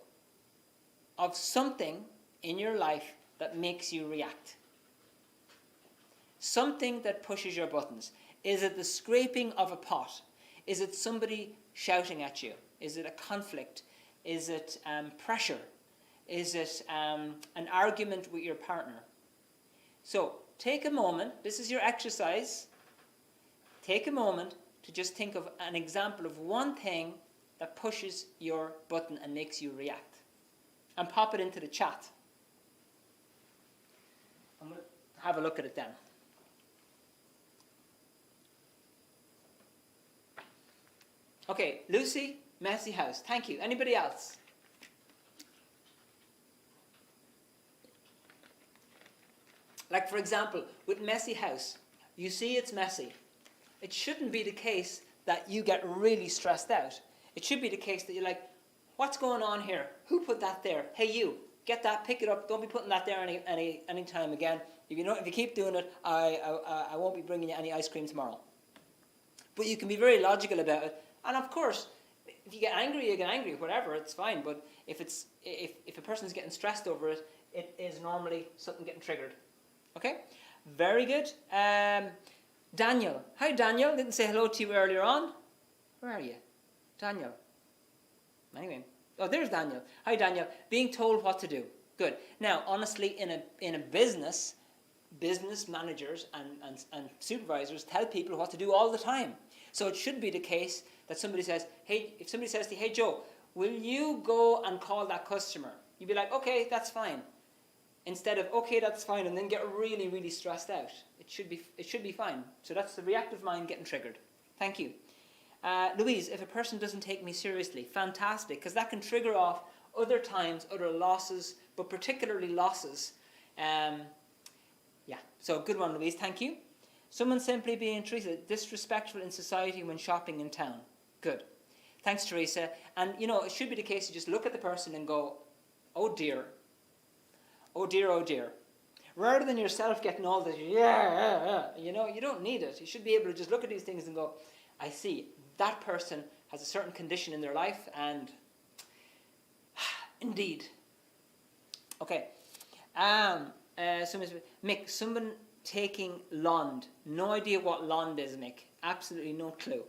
of something in your life that makes you react? Something that pushes your buttons. Is it the scraping of a pot? Is it somebody shouting at you? Is it a conflict? Is it pressure? Is it an argument with your partner? So take a moment. This is your exercise. Take a moment to just think of an example of one thing that pushes your button and makes you react. And pop it into the chat. I'm going to have a look at it then. Okay, Lucy, messy house. Thank you. Anybody else? Like, for example, with messy house, you see it's messy. It shouldn't be the case that you get really stressed out. It should be the case that you're like, what's going on here? Who put that there? Hey, you, get that, pick it up. Don't be putting that there any time again. If you keep doing it, I won't be bringing you any ice cream tomorrow. But you can be very logical about it. And of course, if you get angry, you get angry, whatever, it's fine. But if a person's getting stressed over it, it is normally something getting triggered. Okay? Very good. Daniel. Hi, Daniel. Didn't say hello to you earlier on. Where are you? Daniel. Anyway. Oh, there's Daniel. Hi, Daniel. Being told what to do. Good. Now, honestly, in a business managers and supervisors tell people what to do all the time. So it should be the case that somebody says, hey, if somebody says to you, hey, Joe, will you go and call that customer? You'd be like, okay, that's fine. Instead of, okay, that's fine, and then get really, really stressed out. It should be fine. So that's the reactive mind getting triggered. Thank you. Louise, if a person doesn't take me seriously, fantastic, because that can trigger off other times, other losses, but particularly losses. Yeah, so good one, Louise, thank you. Someone simply being treated disrespectful in society when shopping in town. Good. Thanks, Teresa. And, it should be the case you just look at the person and go, oh dear. Oh dear, oh dear. Rather than yourself getting all this, you don't need it. You should be able to just look at these things and go, I see, that person has a certain condition in their life, and indeed. Okay. Mick, someone taking Lond. No idea what Lond is, Mick. Absolutely no clue.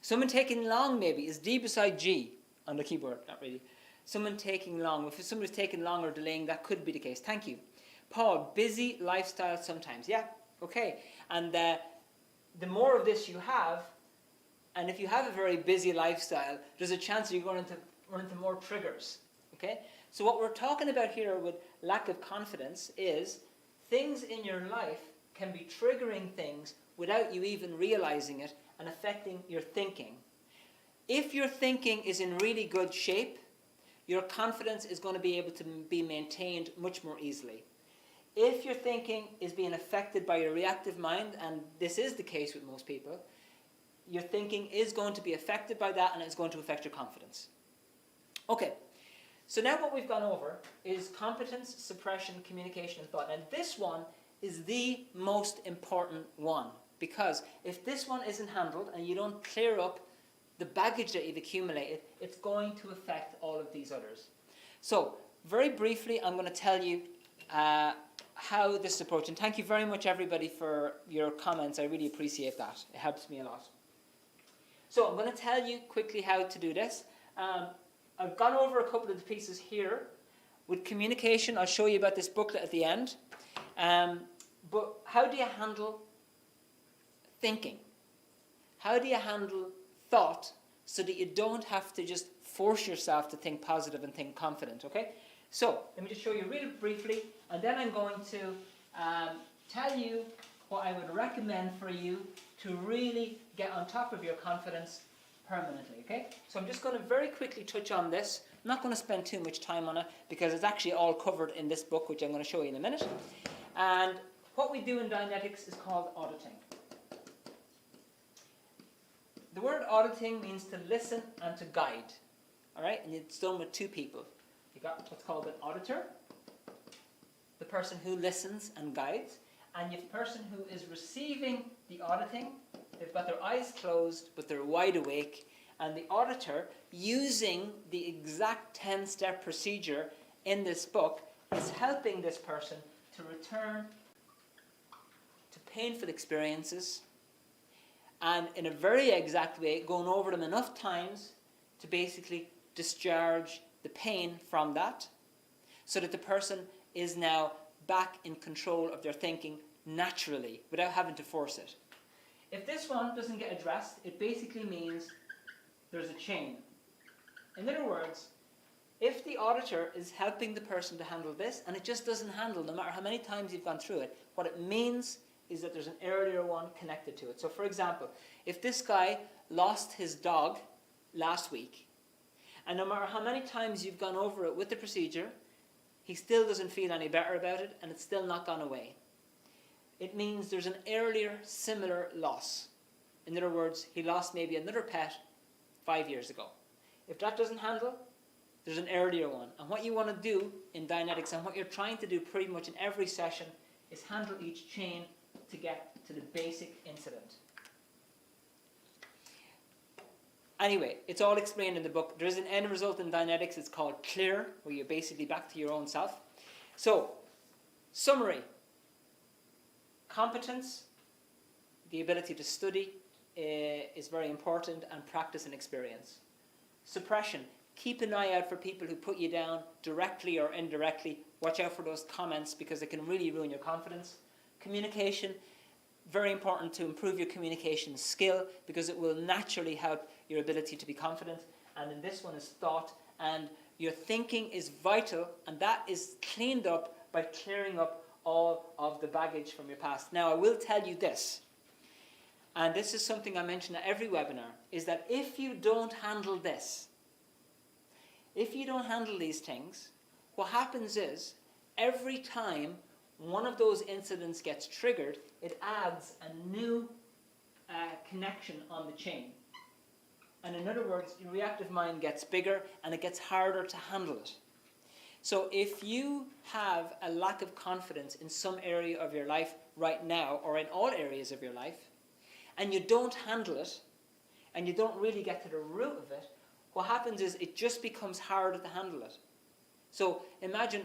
Someone taking long, maybe. Is D beside G on the keyboard? Not really. Someone taking long. If somebody's taking long or delaying, that could be the case. Thank you. Paul, busy lifestyle sometimes. Yeah, okay. And the more of this you have, and if you have a very busy lifestyle, there's a chance you're going to run into more triggers. Okay? So what we're talking about here with lack of confidence is things in your life can be triggering things without you even realizing it and affecting your thinking. If your thinking is in really good shape, your confidence is going to be able to be maintained much more easily. If your thinking is being affected by your reactive mind, and this is the case with most people, your thinking is going to be affected by that, and it's going to affect your confidence. Okay, so now what we've gone over is competence, suppression, communication, and thought. And this one is the most important one, because if this one isn't handled and you don't clear up the baggage that you've accumulated, it's going to affect all of these others. So, very briefly, I'm going to tell you how this is approached. And thank you very much, everybody, for your comments. I really appreciate that. It helps me a lot. So, I'm going to tell you quickly how to do this. I've gone over a couple of the pieces here. With communication, I'll show you about this booklet at the end. But how do you handle thinking? How do you handle thought so that you don't have to just force yourself to think positive and think confident, okay? So, let me just show you real briefly, and then I'm going to tell you what I would recommend for you to really get on top of your confidence permanently, okay? So I'm just going to very quickly touch on this. I'm not going to spend too much time on it because it's actually all covered in this book, which I'm going to show you in a minute. And what we do in Dianetics is called auditing. The word auditing means to listen and to guide, all right? And it's done with two people. You've got what's called an auditor, the person who listens and guides, and you have the person who is receiving the auditing. They've got their eyes closed, but they're wide awake, and the auditor, using the exact 10-step procedure in this book, is helping this person to return to painful experiences, and in a very exact way, going over them enough times to basically discharge the pain from that, so that the person is now back in control of their thinking naturally, without having to force it. If this one doesn't get addressed, it basically means there's a chain. In other words, if the auditor is helping the person to handle this, and it just doesn't handle, no matter how many times you've gone through it, what it means is that there's an earlier one connected to it. So for example, if this guy lost his dog last week, and no matter how many times you've gone over it with the procedure, he still doesn't feel any better about it, and it's still not gone away. It means there's an earlier similar loss. In other words, he lost maybe another pet 5 years ago. If that doesn't handle, there's an earlier one. And what you want to do in Dianetics, and what you're trying to do pretty much in every session, is handle each chain to get to the basic incident. Anyway, it's all explained in the book. There is an end result in Dianetics. It's called clear, where you're basically back to your own self. So, summary. Competence, the ability to study, is very important, and practice and experience. Suppression. Keep an eye out for people who put you down directly or indirectly. Watch out for those comments because they can really ruin your confidence. Communication. Very important to improve your communication skill because it will naturally help your ability to be confident. And in this one is thought, and your thinking is vital, and that is cleaned up by clearing up all of the baggage from your past. Now I will tell you this, and this is something I mention at every webinar, is that if you don't handle this, if you don't handle these things, what happens is every time one of those incidents gets triggered, it adds a new connection on the chain. And in other words, your reactive mind gets bigger and it gets harder to handle it. So if you have a lack of confidence in some area of your life right now, or in all areas of your life, and you don't handle it, and you don't really get to the root of it, what happens is it just becomes harder to handle it. So imagine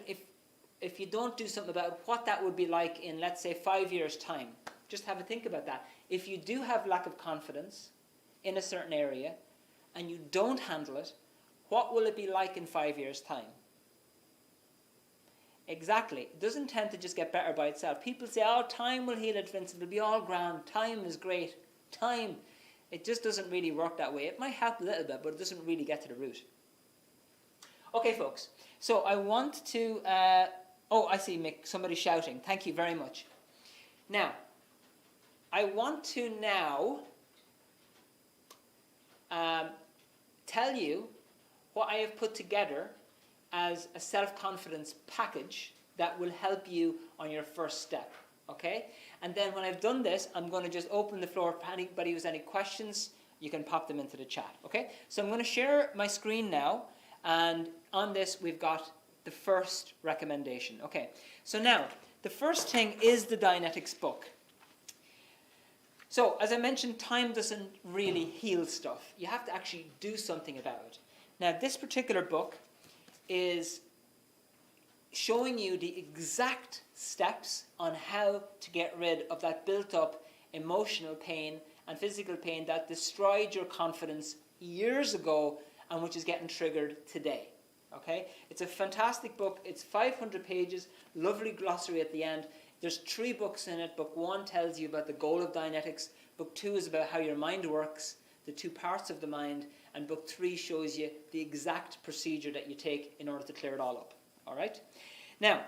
if you don't do something about what that would be like in, let's say, 5 years' time. Just have a think about that. If you do have lack of confidence in a certain area, and you don't handle it, what will it be like in 5 years' time? Exactly. It doesn't tend to just get better by itself. People say, oh, time will heal it, Vincent. It'll be all grand. Time is great. Time. It just doesn't really work that way. It might help a little bit, but it doesn't really get to the root. Okay, folks. So I want to... oh, I see, Mick. Somebody's shouting. Thank you very much. Now, I want to now tell you what I have put together as a self-confidence package that will help you on your first step, okay? And then when I've done this, I'm going to just open the floor for anybody who has any questions. You can pop them into the chat, okay? So I'm going to share my screen now, and on this we've got the first recommendation, okay? So now, the first thing is the Dianetics book. So, as I mentioned, time doesn't really heal stuff. You have to actually do something about it. Now, this particular book is showing you the exact steps on how to get rid of that built-up emotional pain and physical pain that destroyed your confidence years ago and which is getting triggered today. Okay? It's a fantastic book. It's 500 pages, lovely glossary at the end. There's 3 books in it. Book 1 tells you about the goal of Dianetics. Book 2 is about how your mind works, the two parts of the mind, and book 3 shows you the exact procedure that you take in order to clear it all up. All right? Now,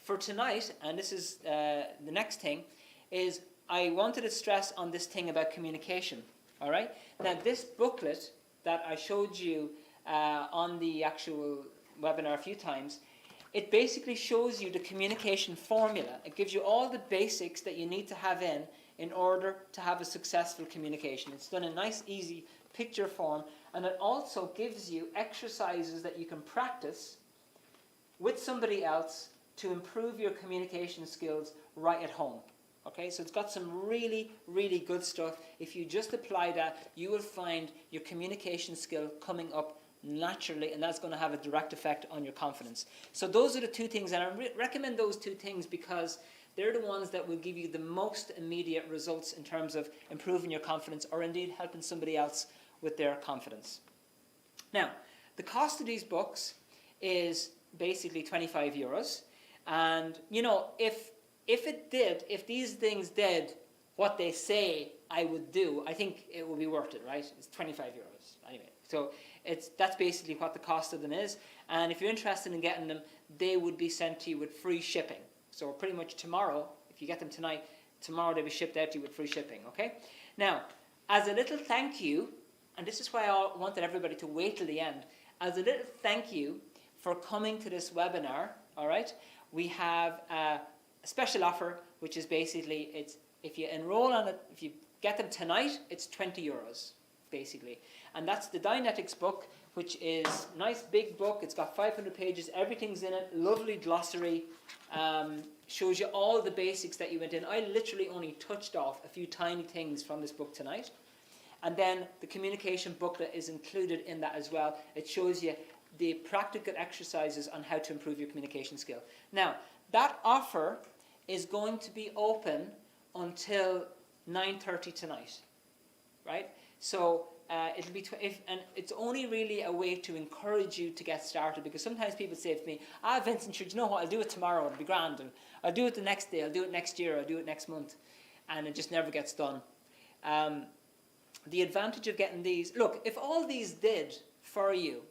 for tonight, and this is the next thing, is I wanted to stress on this thing about communication. All right? Now, this booklet that I showed you on the actual webinar a few times, it basically shows you the communication formula. It gives you all the basics that you need to have in order to have a successful communication. It's done in nice, easy picture form, and it also gives you exercises that you can practice with somebody else to improve your communication skills right at home. Okay, so it's got some really, really good stuff. If you just apply that, you will find your communication skill coming up naturally, and that's going to have a direct effect on your confidence. So those are the two things, and I recommend those two things because they're the ones that will give you the most immediate results in terms of improving your confidence, or indeed helping somebody else with their confidence. Now, the cost of these books is basically €25, and you know, if these things did what they say I would do, I think it would be worth it, right? It's €25 anyway. So that's basically what the cost of them is. And if you're interested in getting them, they would be sent to you with free shipping. So pretty much tomorrow, if you get them tonight, tomorrow they'll be shipped out to you with free shipping, okay? Now, as a little thank you, and this is why I wanted everybody to wait till the end, as a little thank you for coming to this webinar, all right, we have a special offer, which is basically, it's if you enroll on it, if you get them tonight, it's €20, basically. And that's the Dianetics book, which is a nice big book. It's got 500 pages, everything's in it, lovely glossary, shows you all the basics that you went in. I literally only touched off a few tiny things from this book tonight. And then the communication booklet is included in that as well. It shows you the practical exercises on how to improve your communication skill. Now, that offer is going to be open until 9:30 tonight, right? So it'll be and it's only really a way to encourage you to get started, because sometimes people say to me, Vincent, you know what, I'll do it tomorrow, it'll be grand, and I'll do it the next day, I'll do it next year, I'll do it next month, and it just never gets done. The advantage of getting these, look, if all these did for you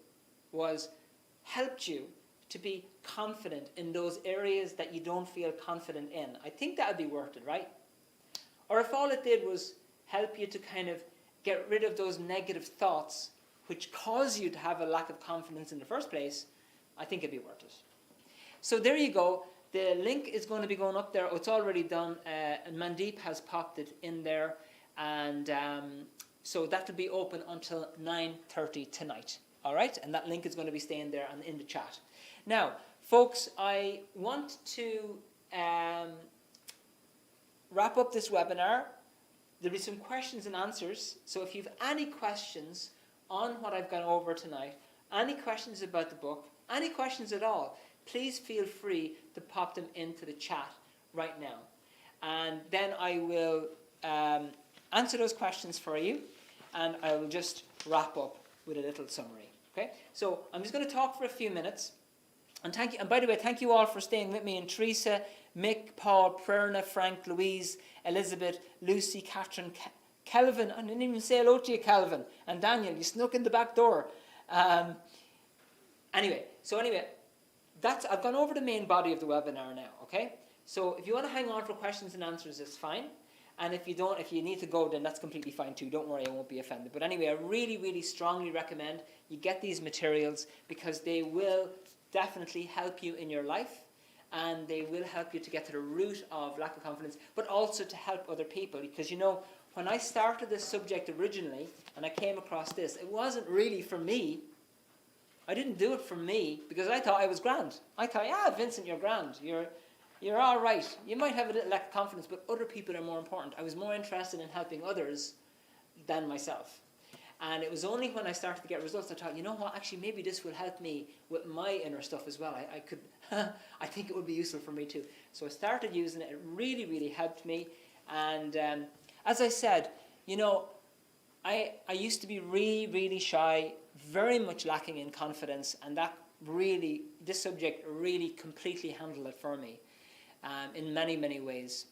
was helped you to be confident in those areas that you don't feel confident in, I think that would be worth it, right? Or if all it did was help you to kind of get rid of those negative thoughts which cause you to have a lack of confidence in the first place, I think it'd be worth it. So there you go. The link is going to be going up there. Oh, it's already done. And Mandeep has popped it in there. And so that will be open until 9:30 tonight. All right? And that link is going to be staying there and in the chat. Now, folks, I want to wrap up this webinar. There'll be some questions and answers. So if you have any questions on what I've gone over tonight, any questions about the book, any questions at all, please feel free to pop them into the chat right now. And then I will answer those questions for you, and I will just wrap up with a little summary. Okay? So I'm just going to talk for a few minutes. And thank you. And by the way, thank you all for staying with me. And Teresa, Mick, Paul, Prerna, Frank, Louise, Elizabeth, Lucy, Catherine, Kelvin. I didn't even say hello to you, Kelvin. And Daniel, you snuck in the back door. Anyway, I've gone over the main body of the webinar now, okay? So if you want to hang on for questions and answers, it's fine. And if you need to go, then that's completely fine too. Don't worry, I won't be offended. But anyway, I really, really strongly recommend you get these materials, because they will definitely help you in your life, and they will help you to get to the root of lack of confidence, but also to help other people. Because, you know, when I started this subject originally and I came across this, it wasn't really for me. I didn't do it for me because I thought I was grand. I thought, yeah, Vincent, you're grand. You're all right. You might have a little lack of confidence, but other people are more important. I was more interested in helping others than myself. And it was only when I started to get results I thought, you know what, actually maybe this will help me with my inner stuff as well. I think it would be useful for me too. So I started using it. It really, really helped me. And as I said, you know, I used to be really, really shy, very much lacking in confidence, and this subject really completely handled it for me in many, many ways.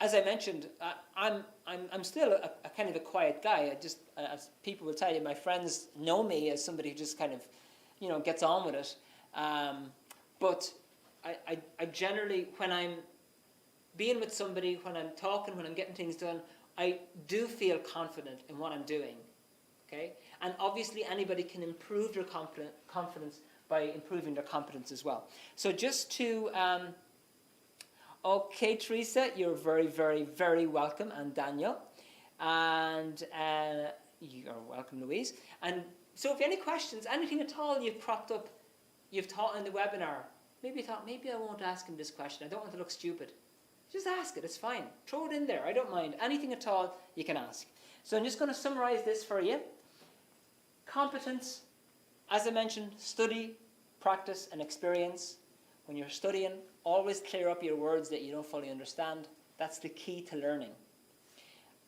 as I mentioned, I'm still a kind of a quiet guy. I just, as people will tell you, my friends know me as somebody who just kind of, gets on with it. But I generally, when I'm being with somebody, when I'm talking, when I'm getting things done, I do feel confident in what I'm doing. Okay? And obviously anybody can improve their confidence by improving their competence as well. So just to, okay, Teresa, you're very, very, very welcome, and Daniel. And you're welcome, Louise. And so if you have any questions, anything at all you've cropped up, you've taught in the webinar, maybe you thought, maybe I won't ask him this question, I don't want to look stupid. Just ask it, it's fine. Throw it in there, I don't mind. Anything at all you can ask. So I'm just going to summarize this for you. Competence, as I mentioned, study, practice, and experience. When you're studying, always clear up your words that you don't fully understand. That's the key to learning.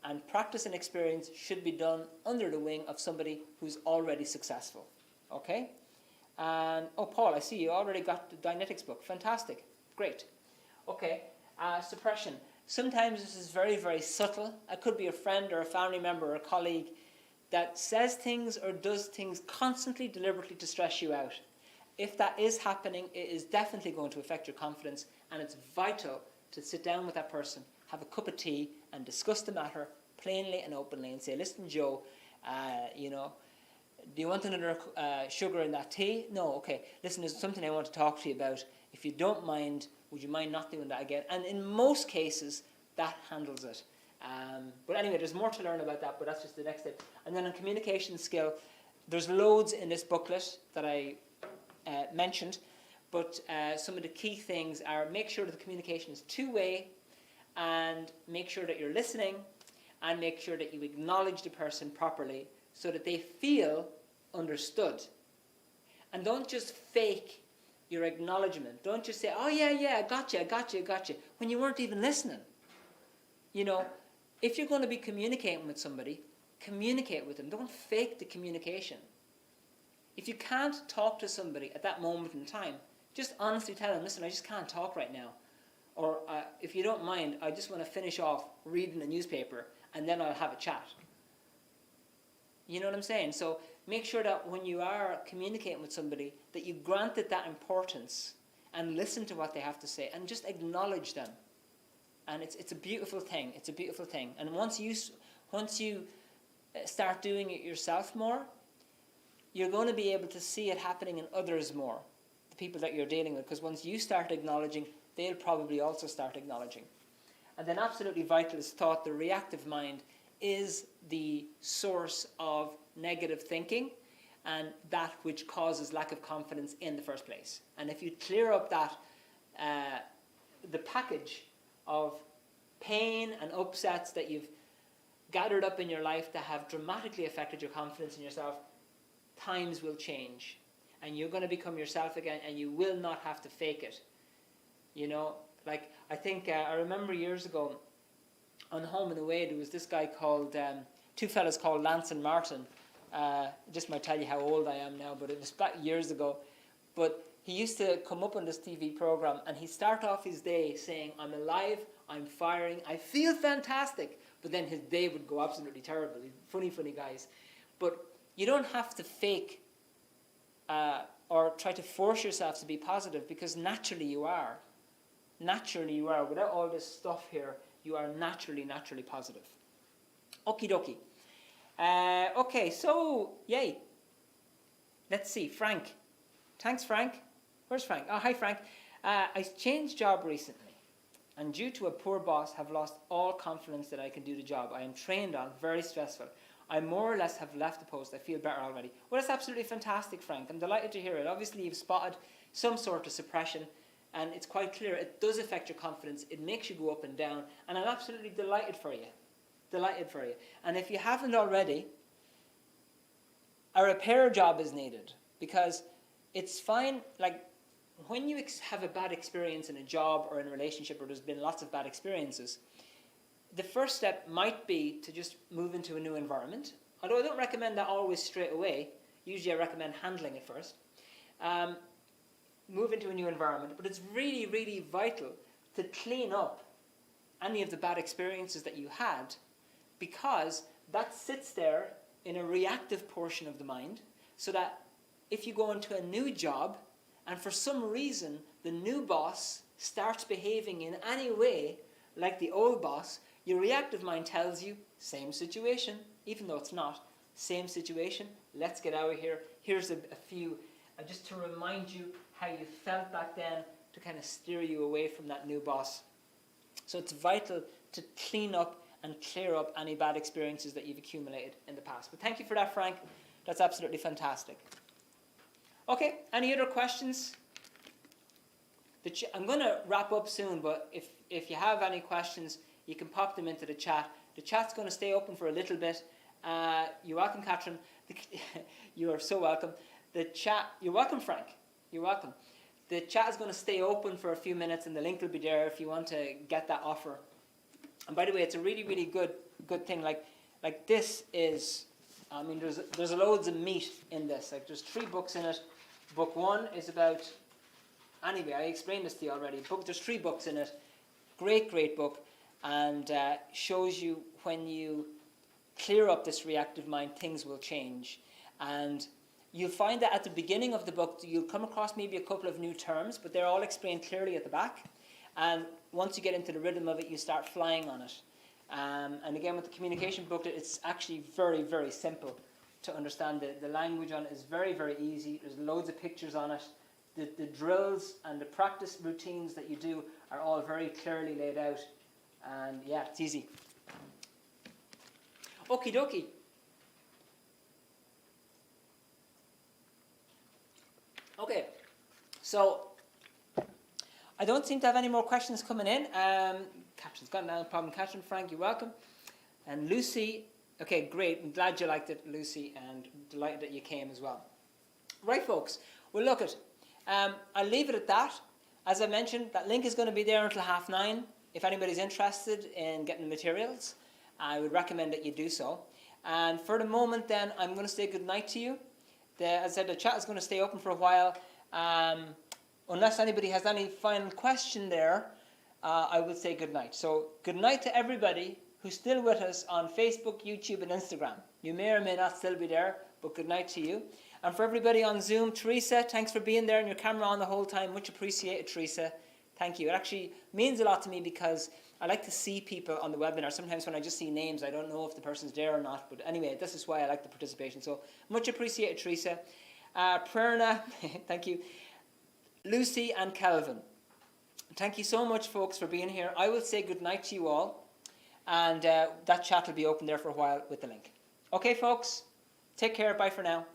And practice and experience should be done under the wing of somebody who's already successful. Okay? And, oh, Paul, I see you already got the Dianetics book. Fantastic. Great. Okay. Suppression. Sometimes this is very, very subtle. It could be a friend or a family member or a colleague that says things or does things constantly, deliberately to stress you out. If that is happening, it is definitely going to affect your confidence, and it's vital to sit down with that person, have a cup of tea, and discuss the matter plainly and openly and say, listen, Joe, do you want another sugar in that tea? No, okay. Listen, there's something I want to talk to you about. If you don't mind, would you mind not doing that again? And in most cases, that handles it. But anyway, there's more to learn about that, but that's just the next step. And then on communication skill, there's loads in this booklet that I mentioned, but some of the key things are make sure that the communication is two-way, and make sure that you're listening, and make sure that you acknowledge the person properly so that they feel understood. And don't just fake your acknowledgement. Don't just say, oh yeah, I got you, when you weren't even listening. If you're going to be communicating with somebody, communicate with them. Don't fake the communication. If you can't talk to somebody at that moment in time, just honestly tell them, listen, I just can't talk right now. Or if you don't mind, I just want to finish off reading the newspaper and then I'll have a chat. You know what I'm saying? So make sure that when you are communicating with somebody, that you grant it that importance and listen to what they have to say and just acknowledge them. And it's a beautiful thing. It's a beautiful thing. And once you start doing it yourself more, you're going to be able to see it happening in others more, the people that you're dealing with. Because once you start acknowledging, they'll probably also start acknowledging. And then absolutely vital is thought. The reactive mind is the source of negative thinking and that which causes lack of confidence in the first place. And if you clear up that, the package of pain and upsets that you've gathered up in your life that have dramatically affected your confidence in yourself, times will change. And you're going to become yourself again, and you will not have to fake it. Like I think, I remember years ago on Home and Away, there was this guy called, two fellas called Lance and Martin. Just might tell you how old I am now, but it was back years ago. But he used to come up on this TV program and he'd start off his day saying, I'm alive, I'm firing, I feel fantastic. But then his day would go absolutely terrible. Funny guys. But you don't have to fake or try to force yourself to be positive, because naturally you are. Naturally you are. Without all this stuff here, you are naturally positive. Okie dokie. Okay, so, yay. Let's see, Frank. Thanks, Frank. Where's Frank? Oh, hi, Frank. I changed job recently, and due to a poor boss, have lost all confidence that I can do the job I am trained on. Very stressful. I more or less have left the post. I feel better already. Well, that's absolutely fantastic, Frank. I'm delighted to hear it. Obviously, you've spotted some sort of suppression, and it's quite clear it does affect your confidence. It makes you go up and down, and I'm absolutely delighted for you. Delighted for you. And if you haven't already, a repair job is needed, because it's fine, like when you have a bad experience in a job or in a relationship, or there's been lots of bad experiences, the first step might be to just move into a new environment. Although I don't recommend that always straight away. Usually I recommend handling it first. Move into a new environment, but it's really, really vital to clean up any of the bad experiences that you had, because that sits there in a reactive portion of the mind, so that if you go into a new job and for some reason the new boss starts behaving in any way like the old boss, your reactive mind tells you, same situation, even though it's not, same situation, let's get out of here. Here's a few, just to remind you how you felt back then, to kind of steer you away from that new boss. So it's vital to clean up and clear up any bad experiences that you've accumulated in the past. But thank you for that, Frank. That's absolutely fantastic. Okay, any other questions? I'm going to wrap up soon, but if you have any questions, you can pop them into the chat. The chat's going to stay open for a little bit. You're welcome, Catherine. You are so welcome. You're welcome, Frank. You're welcome. The chat is going to stay open for a few minutes, and the link will be there if you want to get that offer. And by the way, it's a really, really good thing. Like this is, I mean, there's loads of meat in this. Like there's 3 books in it. Book 1 is about, anyway, I explained this to you already. There's 3 books in it. Great book, and shows you when you clear up this reactive mind, things will change. And you'll find that at the beginning of the book, you'll come across maybe a couple of new terms, but they're all explained clearly at the back. And once you get into the rhythm of it, you start flying on it. And again, with the communication booklet, it's actually very, very simple to understand. The language on it is very, very easy. There's loads of pictures on it. The drills and the practice routines that you do are all very clearly laid out. And yeah, it's easy. Okie dokie. Okay, so I don't seem to have any more questions coming in. Catherine's got no problem. Catherine, Frank, you're welcome. And Lucy, okay, great. I'm glad you liked it, Lucy, and delighted that you came as well. Right, folks. Well, look it. I'll leave it at that. As I mentioned, that link is going to be there until 9:30. If anybody's interested in getting the materials, I would recommend that you do so. And for the moment, then, I'm going to say good night to you. As I said, the chat is going to stay open for a while. Unless anybody has any final question there, I will say good night. So good night to everybody who's still with us on Facebook, YouTube, and Instagram. You may or may not still be there, but good night to you. And for everybody on Zoom, Teresa, thanks for being there and your camera on the whole time. Much appreciated, Teresa. Thank you. It actually means a lot to me because I like to see people on the webinar. Sometimes when I just see names, I don't know if the person's there or not. But anyway, this is why I like the participation. So much appreciated, Teresa. Prerna, thank you. Lucy and Kelvin. Thank you so much, folks, for being here. I will say good night to you all. And that chat will be open there for a while with the link. Okay, folks. Take care. Bye for now.